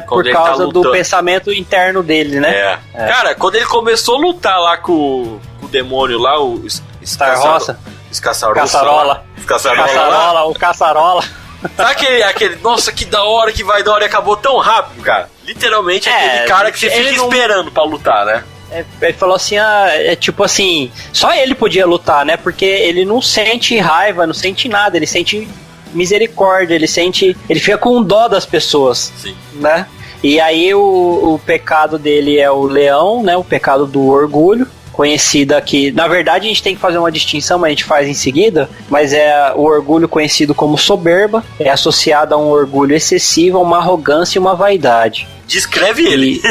[SPEAKER 2] Por causa do pensamento interno dele, né?
[SPEAKER 3] Cara, quando ele começou a lutar lá com o demônio lá, o
[SPEAKER 2] Caçarola. O Caçarola.
[SPEAKER 3] Sabe aquele, nossa, que da hora, que vai da hora, e acabou tão rápido, cara? Literalmente aquele cara que você fica esperando pra lutar, né?
[SPEAKER 2] Ele falou assim, tipo assim, só ele podia lutar, né? Porque ele não sente raiva, não sente nada, ele sente misericórdia, ele fica com dó das pessoas.
[SPEAKER 3] Sim.
[SPEAKER 2] Né? E aí o pecado dele é o leão, né? O pecado do orgulho, conhecida aqui. Na verdade, a gente tem que fazer uma distinção, mas a gente faz em seguida. Mas é o orgulho conhecido como soberba, é associado a um orgulho excessivo, a uma arrogância e uma vaidade.
[SPEAKER 3] Descreve ele.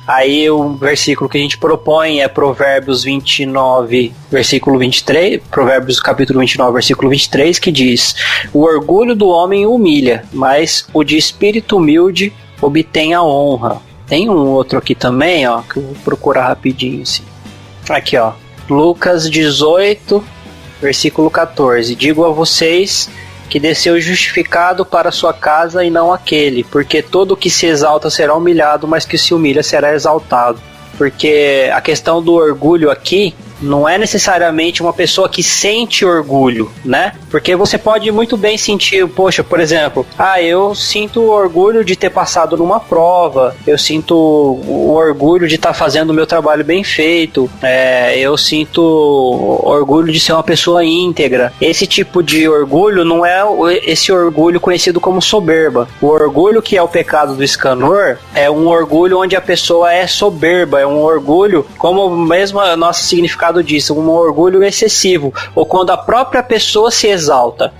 [SPEAKER 2] Aí o versículo que a gente propõe é Provérbios 29, versículo 23, Provérbios capítulo 29, versículo 23, que diz: o orgulho do homem humilha, mas o de espírito humilde obtém a honra. Tem um outro aqui também, ó, que eu vou procurar rapidinho, assim. Aqui, ó, Lucas 18, versículo 14. Digo a vocês que desceu justificado para sua casa e não aquele, porque todo que se exalta será humilhado, mas que se humilha será exaltado. Porque a questão do orgulho aqui não é necessariamente uma pessoa que sente orgulho, né? Porque você pode muito bem sentir, poxa, por exemplo, eu sinto orgulho de ter passado numa prova, eu sinto o orgulho de estar fazendo o meu trabalho bem feito, eu sinto orgulho de ser uma pessoa íntegra. Esse tipo de orgulho não é esse orgulho conhecido como soberba. O orgulho que é o pecado do Escanor é um orgulho onde a pessoa é soberba, é um orgulho, como mesmo a nossa significado disso, um orgulho excessivo, ou quando a própria pessoa se exalta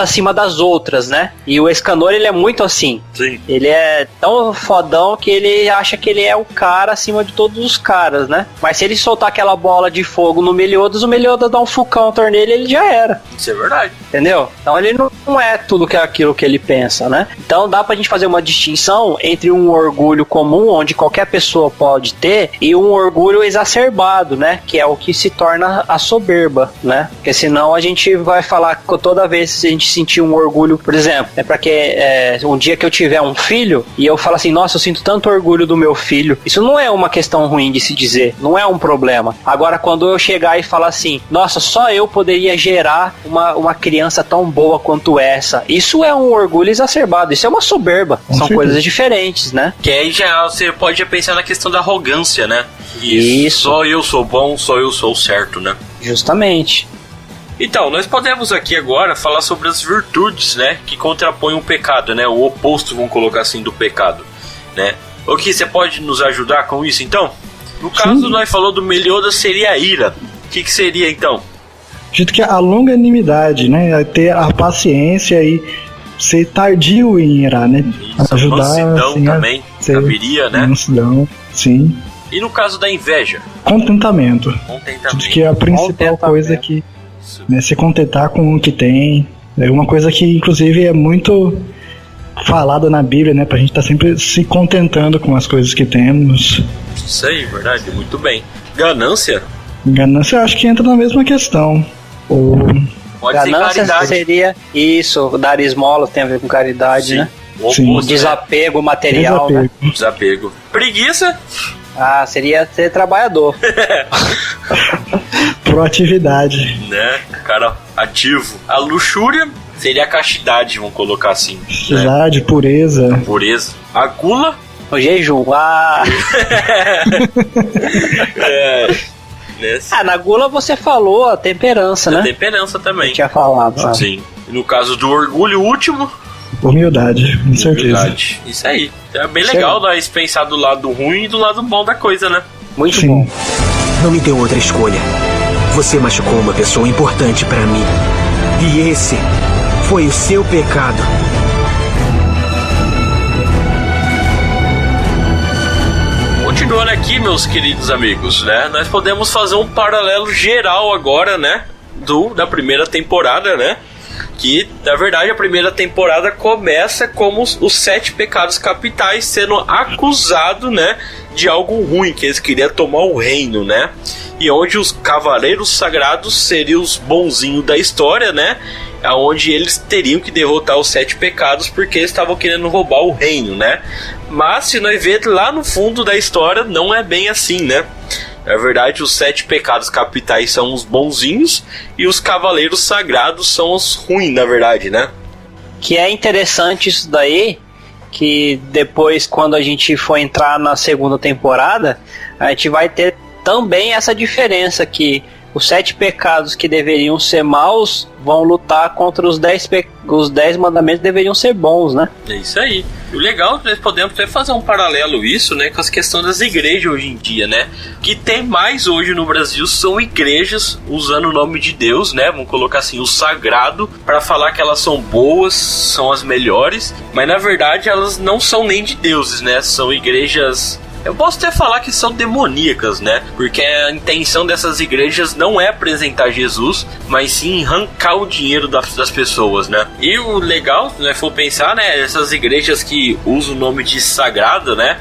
[SPEAKER 2] acima das outras, né? E o Escanor, ele é muito assim.
[SPEAKER 3] Sim.
[SPEAKER 2] Ele é tão fodão que ele acha que ele é o cara acima de todos os caras, né? Mas se ele soltar aquela bola de fogo no Meliodas, o Meliodas dá um full-counter nele, ele já era.
[SPEAKER 3] Isso é verdade.
[SPEAKER 2] Entendeu? Então ele não é tudo que é aquilo que ele pensa, né? Então dá pra gente fazer uma distinção entre um orgulho comum, onde qualquer pessoa pode ter, e um orgulho exacerbado, né? Que é o que se torna a soberba, né? Porque senão a gente vai falar que toda vez que a gente sentir um orgulho, por exemplo, pra que um dia que eu tiver um filho e eu falo assim, nossa, eu sinto tanto orgulho do meu filho, isso não é uma questão ruim de se dizer, não é um problema. Agora, quando eu chegar e falar assim, nossa, só eu poderia gerar uma criança tão boa quanto essa, isso é um orgulho exacerbado, isso é uma soberba. São coisas diferentes, né?
[SPEAKER 3] Que aí já você pode pensar na questão da arrogância, né?
[SPEAKER 2] Isso.
[SPEAKER 3] Só eu sou bom, só eu sou o certo, né?
[SPEAKER 2] Justamente.
[SPEAKER 3] Então, nós podemos aqui agora falar sobre as virtudes, né? Que contrapõem o pecado, né? O oposto, vamos colocar assim, do pecado, né? O que você pode nos ajudar com isso, então? No caso, nós falou do Meliodas seria a ira. O que seria, então?
[SPEAKER 4] Dito que a longanimidade, né? Ter a paciência e ser tardio em irar, né?
[SPEAKER 3] Isso,
[SPEAKER 4] ajudar,
[SPEAKER 3] mansidão
[SPEAKER 4] assim,
[SPEAKER 3] também, caberia, né?
[SPEAKER 4] Mansidão, sim.
[SPEAKER 3] E no caso da inveja?
[SPEAKER 4] Contentamento. Dito que é a principal coisa que... Né, se contentar com o que tem. É uma coisa que, inclusive, é muito falada na Bíblia, né? Pra gente estar sempre se contentando com as coisas que temos.
[SPEAKER 3] Isso aí, verdade, muito bem. Ganância?
[SPEAKER 4] Ganância, eu acho que entra na mesma questão.
[SPEAKER 3] Pode ser caridade.
[SPEAKER 2] Seria isso, dar esmola tem a ver com caridade,
[SPEAKER 3] sim,
[SPEAKER 2] né?
[SPEAKER 3] O
[SPEAKER 2] desapego material,
[SPEAKER 4] desapego.
[SPEAKER 2] né?
[SPEAKER 3] Desapego. Preguiça?
[SPEAKER 2] Seria ser trabalhador.
[SPEAKER 4] Proatividade.
[SPEAKER 3] Né? Cara ativo. A luxúria seria a castidade, vamos colocar assim.
[SPEAKER 4] Castidade, né? Pureza.
[SPEAKER 3] Pureza. A gula?
[SPEAKER 2] O jejum. Na gula você falou a temperança, né?
[SPEAKER 3] A temperança também.
[SPEAKER 2] Eu tinha falado.
[SPEAKER 3] Sim. E no caso do orgulho, o último?
[SPEAKER 4] Humildade, com certeza.
[SPEAKER 3] Humildade. Isso aí. É bem legal nós pensar do lado ruim e do lado bom da coisa, né?
[SPEAKER 2] Muito bom.
[SPEAKER 5] Não me deu outra escolha. Você machucou uma pessoa importante pra mim. E esse foi o seu pecado.
[SPEAKER 3] Continuando aqui, meus queridos amigos, né? Nós podemos fazer um paralelo geral agora, né? Da primeira temporada, né? Que, na verdade, a primeira temporada começa como os 7 pecados capitais sendo acusado, né, de algo ruim, que eles queriam tomar o reino, né? E onde os cavaleiros sagrados seriam os bonzinhos da história, né? Onde eles teriam que derrotar os 7 pecados porque eles estavam querendo roubar o reino, né? Mas se nós ver lá no fundo da história, não é bem assim, né? Na verdade, os 7 pecados capitais são os bonzinhos e os cavaleiros sagrados são os ruins, na verdade, né?
[SPEAKER 2] Que é interessante isso daí, que depois, quando a gente for entrar na segunda temporada, a gente vai ter também essa diferença, que os 7 pecados que deveriam ser maus vão lutar contra os 10 mandamentos que deveriam ser bons, né?
[SPEAKER 3] É isso aí. O legal é que nós podemos até fazer um paralelo isso, né, com as questões das igrejas hoje em dia, né? O que tem mais hoje no Brasil são igrejas usando o nome de Deus, né? Vamos colocar assim, o sagrado, para falar que elas são boas, são as melhores, mas na verdade elas não são nem de deuses, né? São igrejas... Eu posso até falar que são demoníacas, né? Porque a intenção dessas igrejas não é apresentar Jesus, mas sim arrancar o dinheiro das pessoas, né? E o legal, né, for pensar, né, essas igrejas que usam o nome de sagrado, né,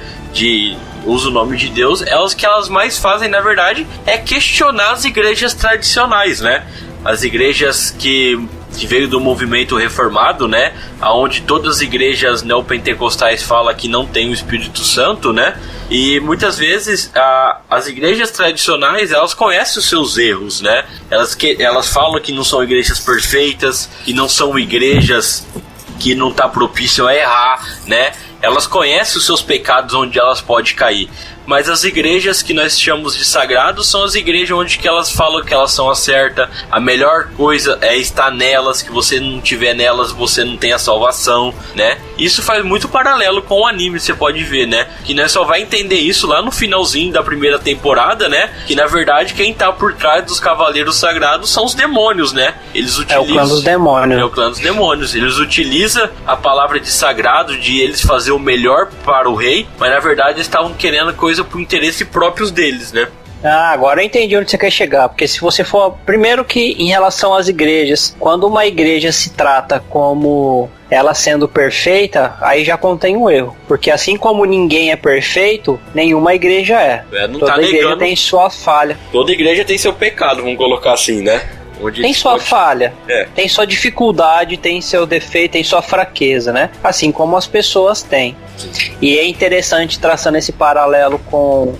[SPEAKER 3] usa o nome de Deus, o que elas mais fazem, na verdade, é questionar as igrejas tradicionais, né? As igrejas que veio do movimento reformado, né? Onde todas as igrejas neopentecostais falam que não tem o Espírito Santo, né? E muitas vezes as igrejas tradicionais, elas conhecem os seus erros, né? Elas falam que não são igrejas perfeitas, que não são igrejas que não está propício a errar, né? Elas conhecem os seus pecados, onde elas podem cair. Mas as igrejas que nós chamamos de sagrados são as igrejas onde que elas falam que elas são a certa. A melhor coisa é estar nelas, que você não tiver nelas, você não tem a salvação, né? Isso faz muito paralelo com o anime, você pode ver, né? Que nós só vai entender isso lá no finalzinho da primeira temporada, né? Que na verdade quem tá por trás dos cavaleiros sagrados são os demônios, né? Eles utilizam...
[SPEAKER 2] É o clã dos demônios.
[SPEAKER 3] É o clã dos demônios. Eles utilizam a palavra de sagrado, de eles fazer o melhor para o rei, mas na verdade eles estavam querendo coisa por interesse próprios deles, né?
[SPEAKER 2] Ah, agora eu entendi onde você quer chegar, porque se você for... Primeiro que em relação às igrejas, quando uma igreja se trata como ela sendo perfeita, aí já contém um erro, porque assim como ninguém é perfeito, nenhuma igreja é.
[SPEAKER 3] Não
[SPEAKER 2] Toda
[SPEAKER 3] tá
[SPEAKER 2] igreja
[SPEAKER 3] negando.
[SPEAKER 2] Tem sua falha.
[SPEAKER 3] Toda igreja tem seu pecado, vamos colocar assim, né?
[SPEAKER 2] Tem sua falha, tem sua dificuldade, tem seu defeito, tem sua fraqueza, né? Assim como as pessoas têm. E é interessante, traçando esse paralelo com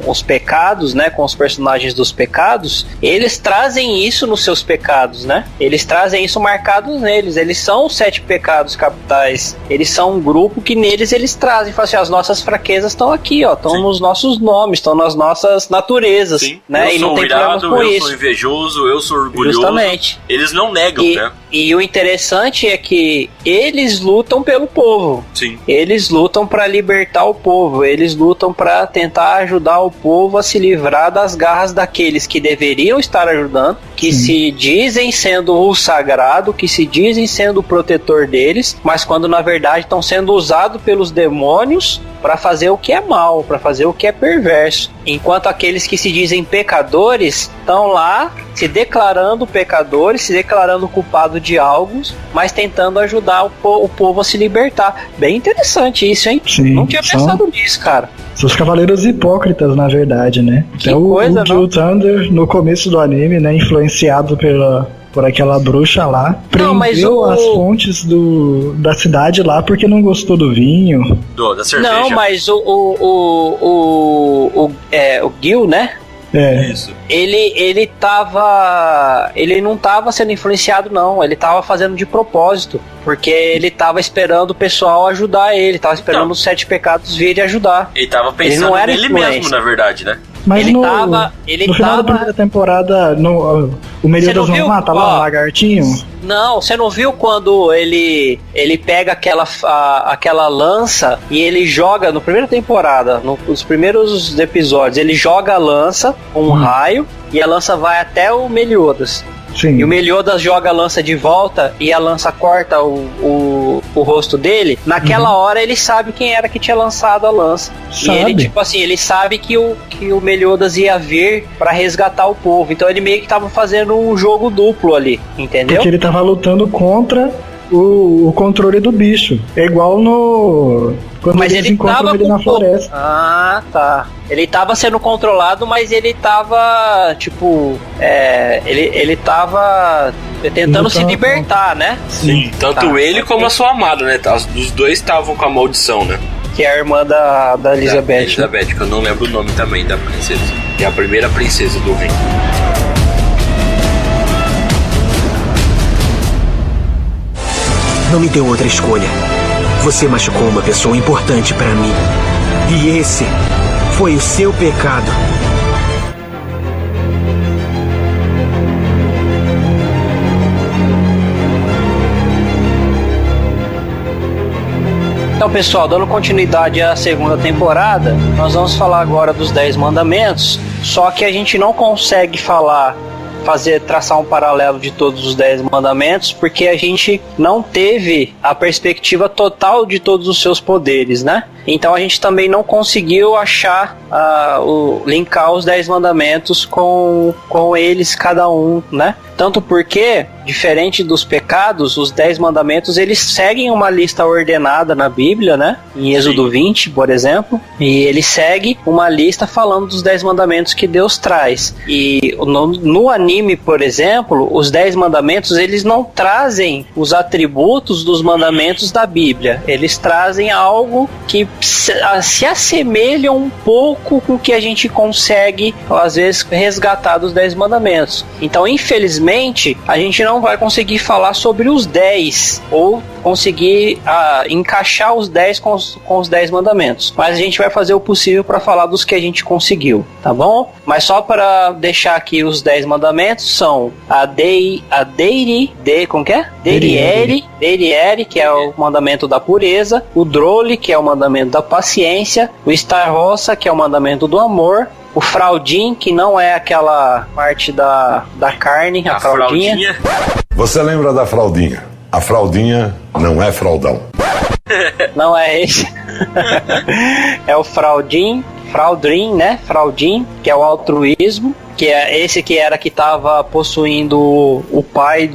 [SPEAKER 2] os pecados, né, com os personagens dos pecados, eles trazem isso nos seus pecados, né? Eles trazem isso marcado neles. Eles são os 7 pecados capitais. Eles são um grupo que neles eles trazem, falam assim, as nossas fraquezas estão aqui, ó, estão nos nossos nomes, estão nas nossas naturezas,
[SPEAKER 3] Sim.
[SPEAKER 2] né?
[SPEAKER 3] Eu
[SPEAKER 2] e não
[SPEAKER 3] sou
[SPEAKER 2] tem problema com
[SPEAKER 3] eu
[SPEAKER 2] isso.
[SPEAKER 3] sou invejoso, eu sou orgulhoso.
[SPEAKER 2] Justamente.
[SPEAKER 3] Eles não negam, né?
[SPEAKER 2] E o interessante é que eles lutam pelo povo.
[SPEAKER 3] Sim.
[SPEAKER 2] Eles lutam para libertar o povo. Eles lutam para tentar ajudar o povo a se livrar das garras daqueles que deveriam estar ajudando, que se dizem sendo o sagrado, que se dizem sendo o protetor deles, mas quando na verdade estão sendo usados pelos demônios para fazer o que é mal, para fazer o que é perverso. Enquanto aqueles que se dizem pecadores estão lá se declarando pecadores, se declarando culpado de algo, mas tentando ajudar o povo a se libertar. Bem interessante isso, hein?
[SPEAKER 4] Sim,
[SPEAKER 2] não tinha pensado nisso, cara.
[SPEAKER 4] São os cavaleiros hipócritas, na verdade, né?
[SPEAKER 2] Que
[SPEAKER 4] até
[SPEAKER 2] coisa,
[SPEAKER 4] o Gil Thunder, no começo do anime, né, influenciado por aquela bruxa lá, prendeu as fontes da cidade lá porque não gostou do vinho.
[SPEAKER 3] Da cerveja.
[SPEAKER 2] Não, mas o Gil, né?
[SPEAKER 3] Isso.
[SPEAKER 2] Ele não tava sendo influenciado, não. Ele tava fazendo de propósito, porque ele tava esperando o pessoal ajudar ele, tava esperando os 7 pecados virem ajudar.
[SPEAKER 3] Ele tava pensando nele mesmo, na verdade, né?
[SPEAKER 4] Mas no final da primeira temporada, o Meliodas não mata lá o lagartinho?
[SPEAKER 2] Não, você não viu quando ele pega aquela lança e ele joga, na primeira temporada, nos primeiros episódios, ele joga a lança, um raio, e a lança vai até o Meliodas.
[SPEAKER 4] Sim.
[SPEAKER 2] E o Meliodas joga a lança de volta e a lança corta o rosto dele. Naquela hora ele sabe quem era que tinha lançado a lança.
[SPEAKER 4] Sabe.
[SPEAKER 2] E ele, tipo assim, ele sabe que o Meliodas ia vir pra resgatar o povo. Então ele meio que tava fazendo um jogo duplo ali, entendeu?
[SPEAKER 4] Porque ele tava lutando contra o controle do bicho. É igual no... Quando
[SPEAKER 2] Mas
[SPEAKER 4] eles
[SPEAKER 2] ele
[SPEAKER 4] encontram
[SPEAKER 2] tava
[SPEAKER 4] ele na floresta.
[SPEAKER 2] Ah, tá. Ele tava sendo controlado, mas ele tava, tipo... ele tava tentando se libertar, né?
[SPEAKER 3] Sim. Tanto ele como a sua amada, né? Os dois estavam com a maldição, né?
[SPEAKER 2] Que é a irmã da Elizabeth.
[SPEAKER 3] Elizabeth, que eu não lembro o nome também da princesa. Que é a primeira princesa do reino.
[SPEAKER 5] Não me deu outra escolha. Você machucou uma pessoa importante para mim. E esse foi o seu pecado.
[SPEAKER 2] Então, pessoal, dando continuidade à segunda temporada, nós vamos falar agora dos 10 mandamentos, só que a gente não consegue traçar um paralelo de todos os 10 mandamentos, porque a gente não teve a perspectiva total de todos os seus poderes, né? Então a gente também não conseguiu achar, linkar os 10 mandamentos com eles, cada um, né? Tanto porque, diferente dos pecados, os 10 mandamentos, eles seguem uma lista ordenada na Bíblia, né? Em Êxodo 20, por exemplo. E ele segue uma lista falando dos 10 mandamentos que Deus traz. E no anime, por exemplo, os 10 mandamentos, eles não trazem os atributos dos mandamentos da Bíblia. Eles trazem algo que se assemelha um pouco com o que a gente consegue, às vezes, resgatar dos 10 mandamentos. Então, infelizmente, a gente não vai conseguir falar sobre os 10 ou conseguir encaixar os 10 com os 10 mandamentos, mas a gente vai fazer o possível para falar dos que a gente conseguiu, tá bom? Mas só para deixar aqui, os 10 mandamentos são como que é? Deiriere, que é o mandamento da pureza, o Drole, que é o mandamento da paciência, o Starrossa, que é o mandamento do amor, o Fraudim, que não é aquela parte da carne, a fraldinha.
[SPEAKER 8] Você lembra da fraldinha? A fraldinha não é fraldão.
[SPEAKER 2] Não é esse. É o Fraudim, né? Fraudim, que é o altruísmo, que é esse que estava possuindo o pai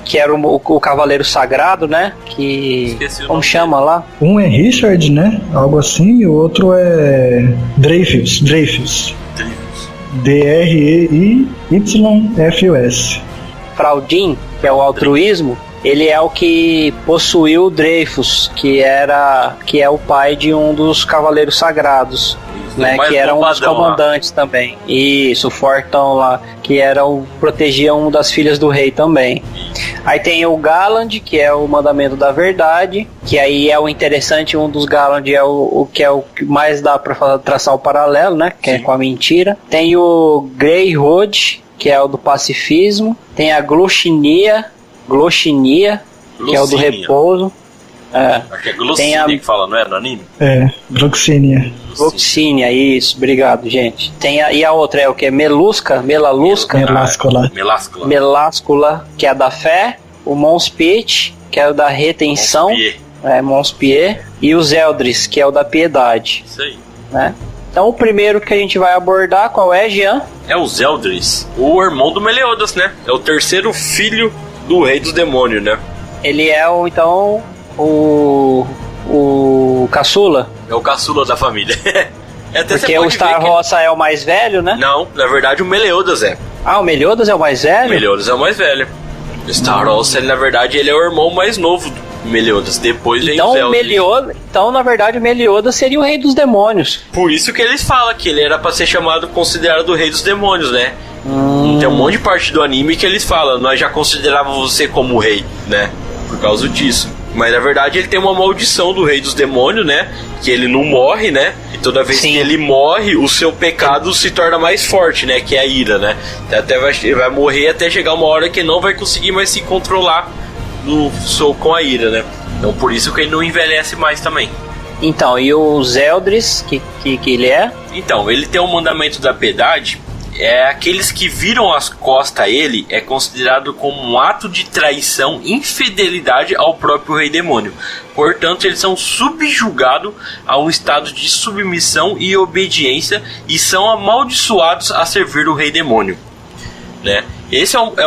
[SPEAKER 2] que era o cavaleiro sagrado, né? Que como chama lá?
[SPEAKER 4] Um é Richard, né? Algo assim, e o outro é Dreyfus. Dreyfus.
[SPEAKER 2] Fraudim, que é o altruísmo, ele é o que possuiu o Dreyfus, que é o pai de um dos cavaleiros sagrados, né, que era um dos comandantes lá também. Isso, o fortão lá, que protegia uma das filhas do rei também. Aí tem o Galland, que é o mandamento da verdade, que aí é o interessante, um dos Galland é o que mais dá pra traçar o paralelo, né, que é com a mentira. Tem o Greyhood, que é o do pacifismo. Tem a Gloxinia, que é o do repouso.
[SPEAKER 3] Acho que é Gloxinia que fala, não é? No anime?
[SPEAKER 4] É, Gloxinia,
[SPEAKER 2] isso, obrigado, gente. E a outra é o que? Melascula, que é a da fé. O Monspit, que é o da retenção. Monspier. E os Eldris, que é o da piedade.
[SPEAKER 3] Isso aí.
[SPEAKER 2] Né? Então o primeiro que a gente vai abordar, qual é, Jean?
[SPEAKER 3] É os Eldris, o irmão do Meliodas, né? É o terceiro filho do rei dos demônios, né?
[SPEAKER 2] Ele é o caçula?
[SPEAKER 3] É o caçula da família.
[SPEAKER 2] Porque o Starrossa é o mais velho, né?
[SPEAKER 3] Não, na verdade o Meliodas é.
[SPEAKER 2] Ah, o Meliodas é o mais velho?
[SPEAKER 3] O Meliodas é o mais velho. O Starrossa, na verdade, ele é o irmão mais novo do Meliodas. Depois vem o Eldris.
[SPEAKER 2] Então, na verdade, o Meliodas seria o rei dos demônios.
[SPEAKER 3] Por isso que eles falam que ele era pra ser considerado o rei dos demônios, né? Tem um monte de parte do anime que eles falam, nós já considerávamos você como rei, né? Por causa disso. Mas na verdade ele tem uma maldição do rei dos demônios, né? Que ele não morre, né? E toda vez que ele morre, o seu pecado se torna mais forte, né? Que é a ira, né? Ele vai morrer até chegar uma hora que não vai conseguir mais se controlar com a ira, né? Então por isso que ele não envelhece mais também.
[SPEAKER 2] Então, e os Eldris, que ele é?
[SPEAKER 3] Então, ele tem um mandamento da piedade, aqueles que viram as costas a ele é considerado como um ato de traição, infidelidade ao próprio rei demônio. Portanto, eles são subjugados a um estado de submissão e obediência e são amaldiçoados a servir o rei demônio, né? Esse é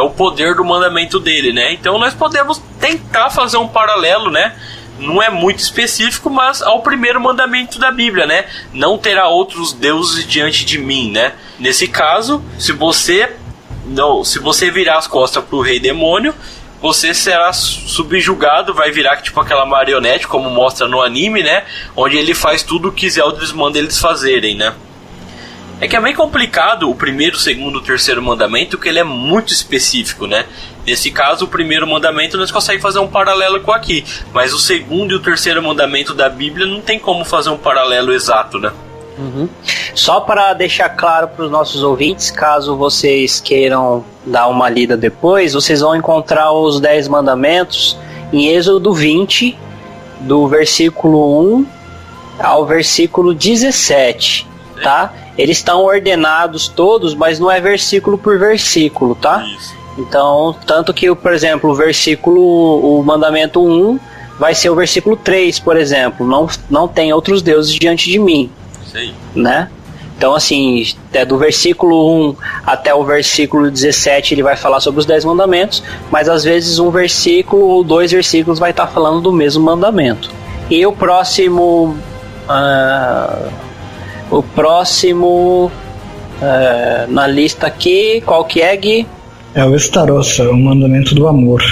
[SPEAKER 3] o poder do mandamento dele, né? Então nós podemos tentar fazer um paralelo, né? Não é muito específico, mas ao primeiro mandamento da Bíblia, né? Não terá outros deuses diante de mim, né? Nesse caso, se você virar as costas pro rei demônio, você será subjugado, vai virar tipo aquela marionete, como mostra no anime, né? Onde ele faz tudo o que Zeldris manda eles fazerem, né? É que é meio complicado o primeiro, o segundo, o terceiro mandamento, que ele é muito específico, né? Nesse caso, o primeiro mandamento nós conseguimos fazer um paralelo com aqui, mas o segundo e o terceiro mandamento da Bíblia não tem como fazer um paralelo exato, né?
[SPEAKER 2] Uhum. Só para deixar claro para os nossos ouvintes, caso vocês queiram dar uma lida depois, vocês vão encontrar os 10 mandamentos em Êxodo 20, do versículo 1 ao versículo 17, tá? Eles estão ordenados todos, mas não é versículo por versículo, tá?
[SPEAKER 3] Isso.
[SPEAKER 2] Então, tanto que, por exemplo, o mandamento 1 vai ser o versículo 3, por exemplo. Não tem outros deuses diante de mim.
[SPEAKER 3] Sim.
[SPEAKER 2] Né? Então, assim, do versículo 1 até o versículo 17 ele vai falar sobre os 10 mandamentos, mas às vezes um versículo ou 2 versículos vai estar falando do mesmo mandamento. E o próximo na lista aqui, qual que é, Gui?
[SPEAKER 4] É o Estarossa, o mandamento do amor.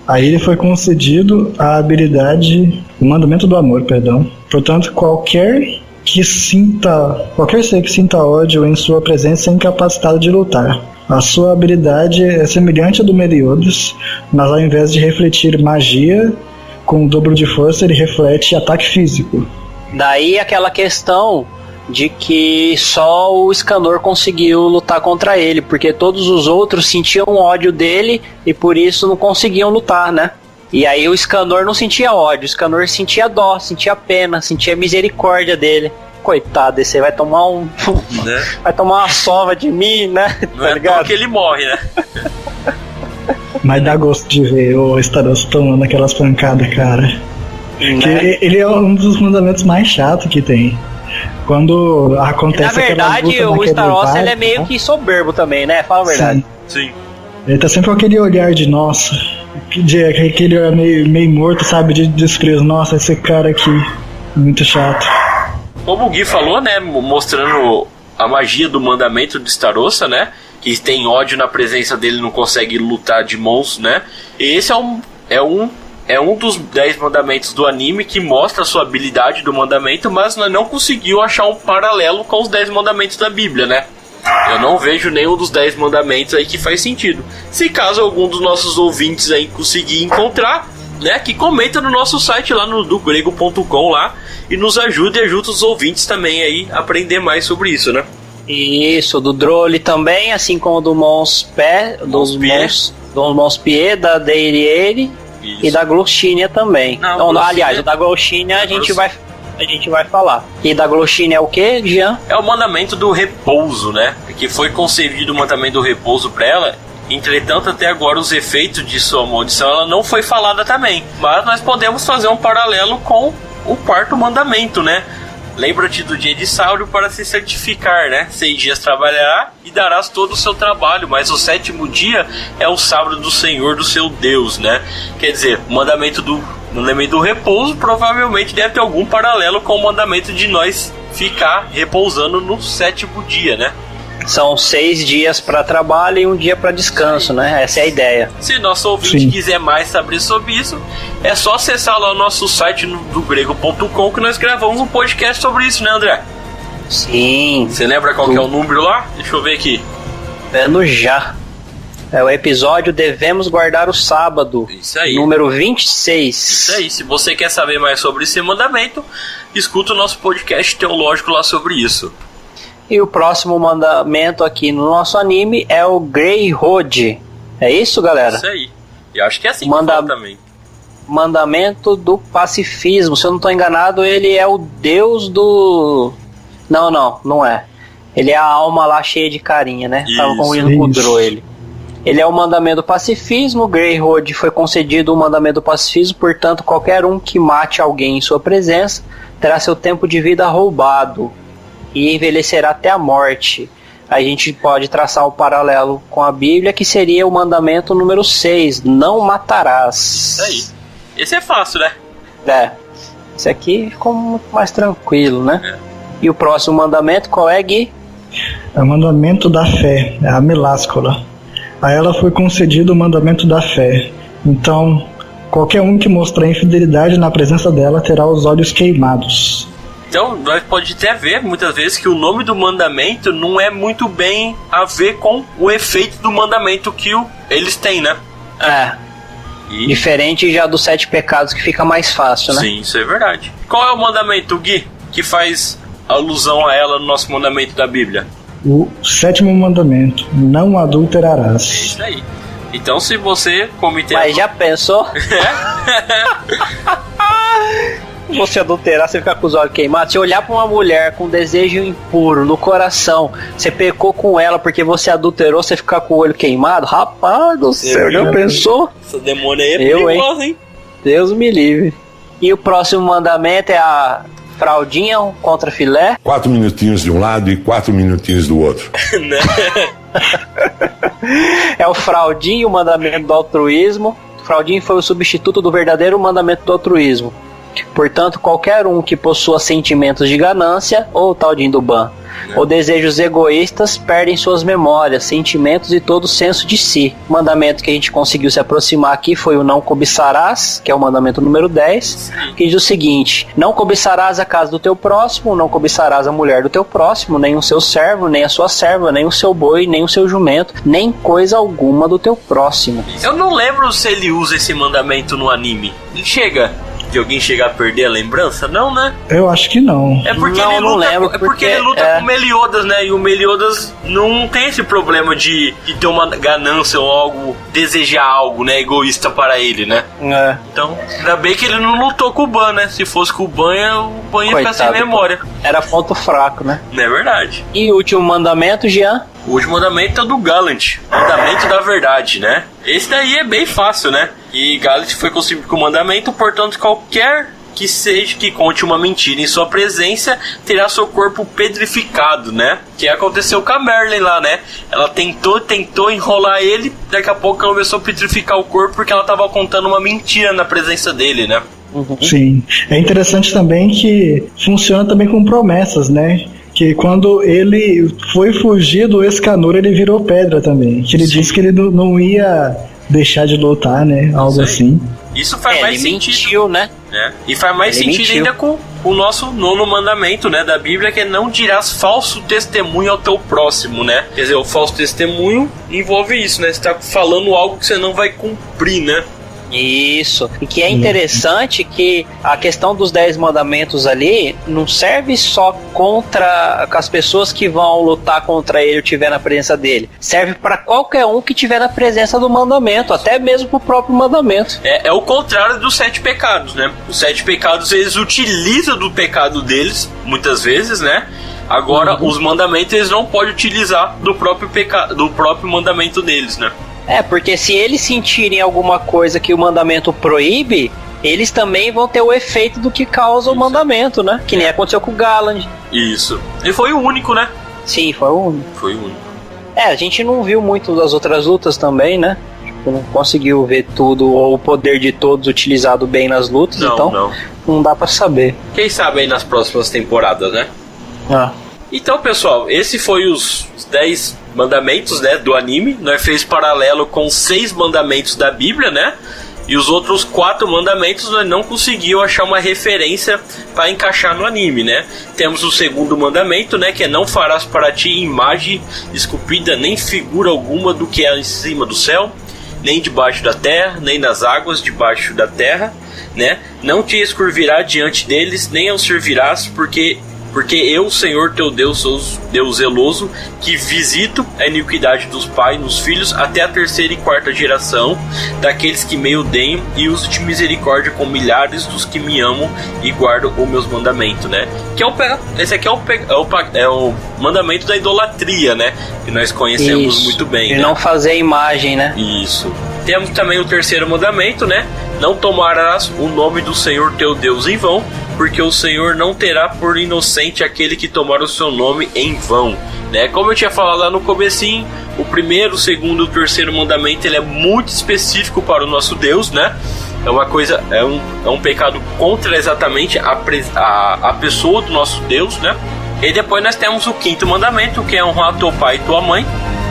[SPEAKER 4] A ele foi concedido a habilidade, o mandamento do amor, perdão. Portanto, qualquer ser que sinta ódio em sua presença é incapacitado de lutar. A sua habilidade é semelhante à do Meliodas, mas ao invés de refletir magia, com o dobro de força ele reflete ataque físico.
[SPEAKER 2] Daí aquela questão de que só o Escanor conseguiu lutar contra ele, porque todos os outros sentiam ódio dele e por isso não conseguiam lutar, né? E aí o Escanor não sentia ódio, o Escanor sentia dó, sentia pena, sentia misericórdia dele. Coitado, esse aí vai tomar
[SPEAKER 3] né?
[SPEAKER 2] vai tomar uma sova de mim, né?
[SPEAKER 3] Não é porque ele morre, né?
[SPEAKER 4] Mas dá gosto de ver o Estarossa tomando aquelas pancadas, cara.
[SPEAKER 2] Né?
[SPEAKER 4] Porque ele é um dos mandamentos mais chatos que tem. Quando acontece
[SPEAKER 2] na verdade, o Estarossa ele é meio que soberbo também, né? Fala a verdade.
[SPEAKER 3] Sim.
[SPEAKER 4] Ele tá sempre com aquele olhar de nossa, aquele olhar meio morto, sabe? De desprezo. Nossa, esse cara aqui, muito chato.
[SPEAKER 3] Como o Gui falou, né? Mostrando a magia do mandamento de Estarossa, né? Que tem ódio na presença dele, não consegue lutar de mãos, né? E esse é um dos 10 mandamentos do anime que mostra a sua habilidade do mandamento, mas não conseguiu achar um paralelo com os 10 mandamentos da Bíblia, né? Eu não vejo nenhum dos 10 mandamentos aí que faz sentido. Se caso algum dos nossos ouvintes aí conseguir encontrar, né, que comenta no nosso site lá no dogrego.com lá e nos ajude e ajude os ouvintes também aí a aprender mais sobre isso, né?
[SPEAKER 2] Isso, do Drole também, assim como do Monspé, do Monspie, da Deiriere e da Gloshinia também.
[SPEAKER 3] Não,
[SPEAKER 2] então, aliás, o da Gloshinia a gente vai falar. E da Gloshinia é o que, Jean?
[SPEAKER 3] É o mandamento do repouso, né? Que foi concebido o mandamento do repouso para ela. Entretanto, até agora os efeitos de sua maldição ela não foi falada também. Mas nós podemos fazer um paralelo com o quarto mandamento, né? Lembra-te do dia de sábado para se santificar, né? 6 dias trabalhará e darás todo o seu trabalho, mas o 7º dia é o sábado do Senhor, do seu Deus, né? Quer dizer, o mandamento do repouso provavelmente deve ter algum paralelo com o mandamento de nós ficar repousando no 7º dia, né?
[SPEAKER 2] São 6 dias para trabalho e 1 dia para descanso, né? Essa é a ideia.
[SPEAKER 3] Se nosso ouvinte quiser mais saber sobre isso, é só acessar lá o nosso site do grego.com que nós gravamos um podcast sobre isso, né, André?
[SPEAKER 2] Sim.
[SPEAKER 3] Você lembra qual que é o número lá? Deixa eu ver aqui.
[SPEAKER 2] Vendo já. É o episódio Devemos Guardar o Sábado.
[SPEAKER 3] Isso aí.
[SPEAKER 2] Número 26.
[SPEAKER 3] Isso aí. Se você quer saber mais sobre esse mandamento, escuta o nosso podcast teológico lá sobre isso.
[SPEAKER 2] E o próximo mandamento aqui no nosso anime é o Greyhood. É isso, galera?
[SPEAKER 3] Isso aí. Eu acho que é assim que fala também.
[SPEAKER 2] Mandamento do pacifismo. Se eu não estou enganado, ele é o deus do... Não é. Ele é a alma lá cheia de carinha, né? Tava
[SPEAKER 3] Isso.
[SPEAKER 2] confundindo com o Drow ele. Ele é o mandamento do pacifismo. Greyhood foi concedido o mandamento do pacifismo, portanto, qualquer um que mate alguém em sua presença terá seu tempo de vida roubado e envelhecerá até a morte. A gente pode traçar um paralelo com a Bíblia, que seria o mandamento número 6, não matarás.
[SPEAKER 3] Isso aí. Esse é fácil, né?
[SPEAKER 2] É. Esse aqui ficou muito mais tranquilo, né? E o próximo mandamento, qual é, Gui?
[SPEAKER 4] É o mandamento da fé, é a miláscola. A ela foi concedido o mandamento da fé. Então, qualquer um que mostrar infidelidade na presença dela terá os olhos queimados.
[SPEAKER 3] Então, nós pode até ver, muitas vezes, que o nome do mandamento não é muito bem a ver com o efeito do mandamento que eles têm, né?
[SPEAKER 2] É. Diferente já dos 7 pecados, que fica mais fácil, né?
[SPEAKER 3] Sim, isso é verdade. Qual é o mandamento, Gui, que faz alusão a ela no nosso mandamento da Bíblia?
[SPEAKER 4] O 7º mandamento, não adulterarás.
[SPEAKER 3] Isso aí. Então, se você cometer...
[SPEAKER 2] Mas já pensou? Você adulterar, você ficar com os olhos queimados. Se olhar pra uma mulher com desejo impuro no coração, você pecou com ela porque você adulterou, você ficar com o olho queimado? Rapaz do céu, já pensou?
[SPEAKER 3] Essa demônia aí é perigosa, hein?
[SPEAKER 2] Deus me livre. E o próximo mandamento é a fraldinha contra filé.
[SPEAKER 8] 4 minutinhos de um lado e 4 minutinhos do outro.
[SPEAKER 3] Né?
[SPEAKER 2] É o fraldinho, o mandamento do altruísmo. O fraldinho foi o substituto do verdadeiro mandamento do altruísmo. Portanto, qualquer um que possua sentimentos de ganância, ou tal de Induban, ou desejos egoístas, perdem suas memórias, sentimentos e todo o senso de si. O mandamento que a gente conseguiu se aproximar aqui foi o não cobiçarás, que é o mandamento número 10, que diz o seguinte: não cobiçarás a casa do teu próximo, não cobiçarás a mulher do teu próximo, nem o seu servo, nem a sua serva, nem o seu boi, nem o seu jumento, nem coisa alguma do teu próximo.
[SPEAKER 3] Eu não lembro se ele usa esse mandamento no anime. Ele chega... de alguém chegar a perder a lembrança? Não, né?
[SPEAKER 4] Eu acho que não.
[SPEAKER 3] É porque
[SPEAKER 2] não,
[SPEAKER 3] ele luta,
[SPEAKER 2] não lembro,
[SPEAKER 3] é porque ele luta com o Meliodas, né? E o Meliodas não tem esse problema de ter uma ganância ou algo, desejar algo, né? Egoísta para ele, né?
[SPEAKER 2] É.
[SPEAKER 3] Então, ainda bem que ele não lutou com o Ban, né? Se fosse com o Ban ia ficar sem memória.
[SPEAKER 2] Era ponto fraco, né?
[SPEAKER 3] Não é verdade.
[SPEAKER 2] E o último mandamento, Jean?
[SPEAKER 3] O último mandamento é do Gallant, mandamento da verdade, né? Esse daí é bem fácil, né? E Gallant foi concebido com o mandamento, portanto, qualquer que seja que conte uma mentira em sua presença terá seu corpo pedrificado, né? Que aconteceu com a Merlin lá, né? Ela tentou enrolar ele, daqui a pouco ela começou a petrificar o corpo porque ela tava contando uma mentira na presença dele, né?
[SPEAKER 4] Sim. É interessante também que funciona também com promessas, né? Que quando ele foi fugir do Escanor, ele virou pedra também. Que ele disse que ele não ia deixar de lutar, né? Algo assim.
[SPEAKER 3] Isso faz mais
[SPEAKER 2] ele
[SPEAKER 3] sentido.
[SPEAKER 2] Mentiu, né?
[SPEAKER 3] E faz mais
[SPEAKER 2] Ele
[SPEAKER 3] sentido
[SPEAKER 2] mentiu.
[SPEAKER 3] ainda com o nosso 9º mandamento, né, da Bíblia, que é não dirás falso testemunho ao teu próximo, né? Quer dizer, o falso testemunho envolve isso, né? Você tá falando algo que você não vai cumprir, né?
[SPEAKER 2] Isso. E que é interessante que a questão dos 10 mandamentos ali não serve só contra as pessoas que vão lutar contra ele ou estiver na presença dele. Serve para qualquer um que estiver na presença do mandamento, até mesmo pro próprio mandamento.
[SPEAKER 3] É o contrário dos 7 pecados, né? Os 7 pecados, eles utilizam do pecado deles, muitas vezes, né? Agora, os mandamentos, eles não podem utilizar do próprio pecado, do próprio mandamento deles, né?
[SPEAKER 2] Porque se eles sentirem alguma coisa que o mandamento proíbe, eles também vão ter o efeito do que causa o mandamento, né? Que nem aconteceu com o Galland.
[SPEAKER 3] Isso. Ele foi o único, né?
[SPEAKER 2] Sim, foi o único.
[SPEAKER 3] Foi o único.
[SPEAKER 2] A gente não viu muito das outras lutas também, né? Tipo, não conseguiu ver tudo, ou o poder de todos utilizado bem nas lutas, então não dá pra saber.
[SPEAKER 3] Quem sabe aí nas próximas temporadas, né? Então, pessoal, esse foi os 10 mandamentos, né, do anime. Nós fez paralelo com 6 mandamentos da Bíblia, né? E os outros 4 mandamentos nós não conseguimos achar uma referência para encaixar no anime, né? Temos o 2º mandamento, né, que é não farás para ti imagem esculpida nem figura alguma do que é em cima do céu, nem debaixo da terra, nem nas águas debaixo da terra, né? Não te escurvirá diante deles, nem os servirás, porque Porque eu, Senhor teu Deus, sou Deus zeloso, que visito a iniquidade dos pais nos filhos até a 3ª e 4ª geração daqueles que me odeiam, e uso de misericórdia com milhares dos que me amam e guardam os meus mandamentos, né? Esse aqui é o mandamento da idolatria, né? Que nós conhecemos
[SPEAKER 2] Isso.
[SPEAKER 3] muito bem.
[SPEAKER 2] E
[SPEAKER 3] né?
[SPEAKER 2] não fazer imagem, né?
[SPEAKER 3] Isso. Temos também o 3º mandamento, né? Não tomarás o nome do Senhor teu Deus em vão, porque o Senhor não terá por inocente aquele que tomar o seu nome em vão, né? Como eu tinha falado lá no comecinho, o 1º, o 2º e o 3º mandamento, ele é muito específico para o nosso Deus, né? É uma coisa, é um pecado contra exatamente a pessoa do nosso Deus, né? E depois nós temos o 5º mandamento, que é honrar teu pai e tua mãe,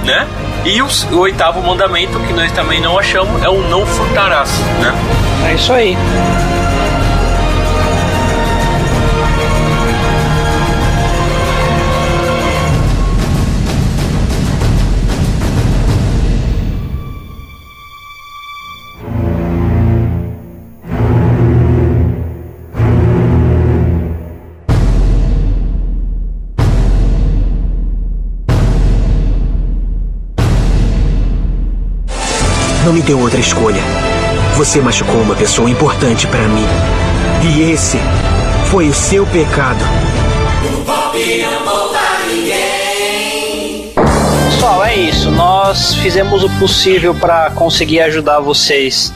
[SPEAKER 3] né? E o 8º mandamento, que nós também não achamos, é o não furtarás, né?
[SPEAKER 2] É isso aí.
[SPEAKER 5] Não me deu outra escolha. Você machucou uma pessoa importante pra mim. E esse foi o seu pecado.
[SPEAKER 2] Pessoal, é isso. Nós fizemos o possível para conseguir ajudar vocês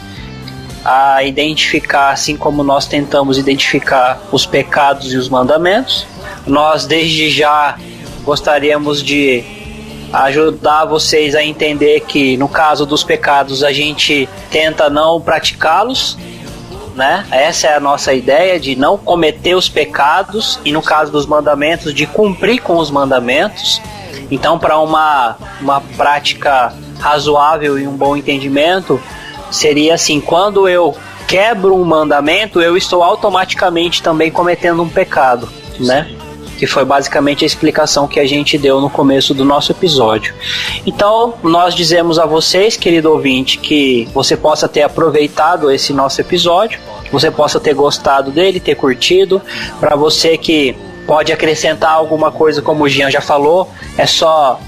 [SPEAKER 2] a identificar, assim como nós tentamos identificar os pecados e os mandamentos. Nós desde já gostaríamos de ajudar vocês a entender que no caso dos pecados a gente tenta não praticá-los, né? Essa é a nossa ideia, de não cometer os pecados, e no caso dos mandamentos, de cumprir com os mandamentos. Então, para uma prática razoável e um bom entendimento, seria assim: quando eu quebro um mandamento, eu estou automaticamente também cometendo um pecado, né? Que foi basicamente a explicação que a gente deu no começo do nosso episódio. Então, nós dizemos a vocês, querido ouvinte, que você possa ter aproveitado esse nosso episódio, que você possa ter gostado dele, ter curtido. Para você que pode acrescentar alguma coisa, como o Jean já falou, é só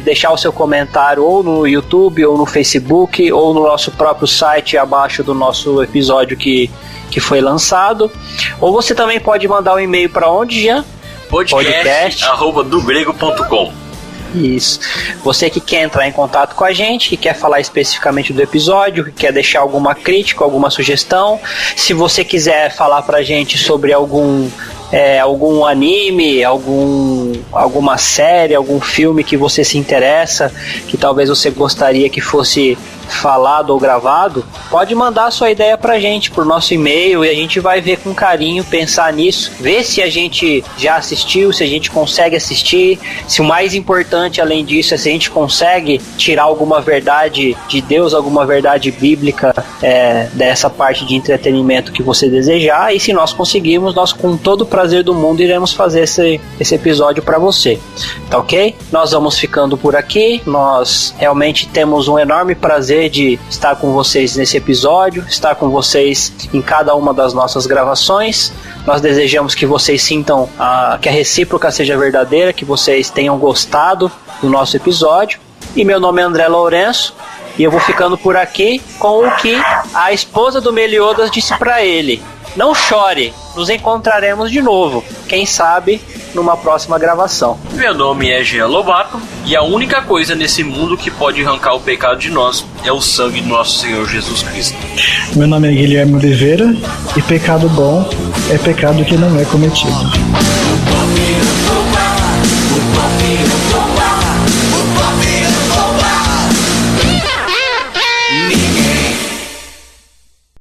[SPEAKER 2] deixar o seu comentário ou no YouTube, ou no Facebook, ou no nosso próprio site abaixo do nosso episódio que foi lançado. Ou você também pode mandar um e-mail para onde, Jean?
[SPEAKER 3] podcast@dogrego.com.
[SPEAKER 2] Isso. Você que quer entrar em contato com a gente, que quer falar especificamente do episódio, que quer deixar alguma crítica, alguma sugestão, se você quiser falar pra gente sobre algum anime, alguma série, algum filme que você se interessa, que talvez você gostaria que fosse falado ou gravado, pode mandar a sua ideia pra gente por nosso e-mail, e a gente vai ver com carinho, pensar nisso, ver se a gente já assistiu, se a gente consegue assistir, se o mais importante além disso é se a gente consegue tirar alguma verdade de Deus, alguma verdade bíblica dessa parte de entretenimento que você desejar. E se nós conseguirmos, nós com todo o prazer do mundo iremos fazer esse episódio para você, tá ok? Nós vamos ficando por aqui. Nós realmente temos um enorme prazer de estar com vocês nesse episódio, estar com vocês em cada uma das nossas gravações. Nós desejamos que vocês sintam que a recíproca seja verdadeira, que vocês tenham gostado do nosso episódio. E meu nome é André Lourenço, e eu vou ficando por aqui com o que a esposa do Meliodas disse para ele: não chore, nos encontraremos de novo, quem sabe numa próxima gravação.
[SPEAKER 3] Meu nome é Jean Lobato, e a única coisa nesse mundo que pode arrancar o pecado de nós é o sangue do nosso Senhor Jesus Cristo.
[SPEAKER 4] Meu nome é Guilherme Oliveira, e pecado bom é pecado que não é cometido.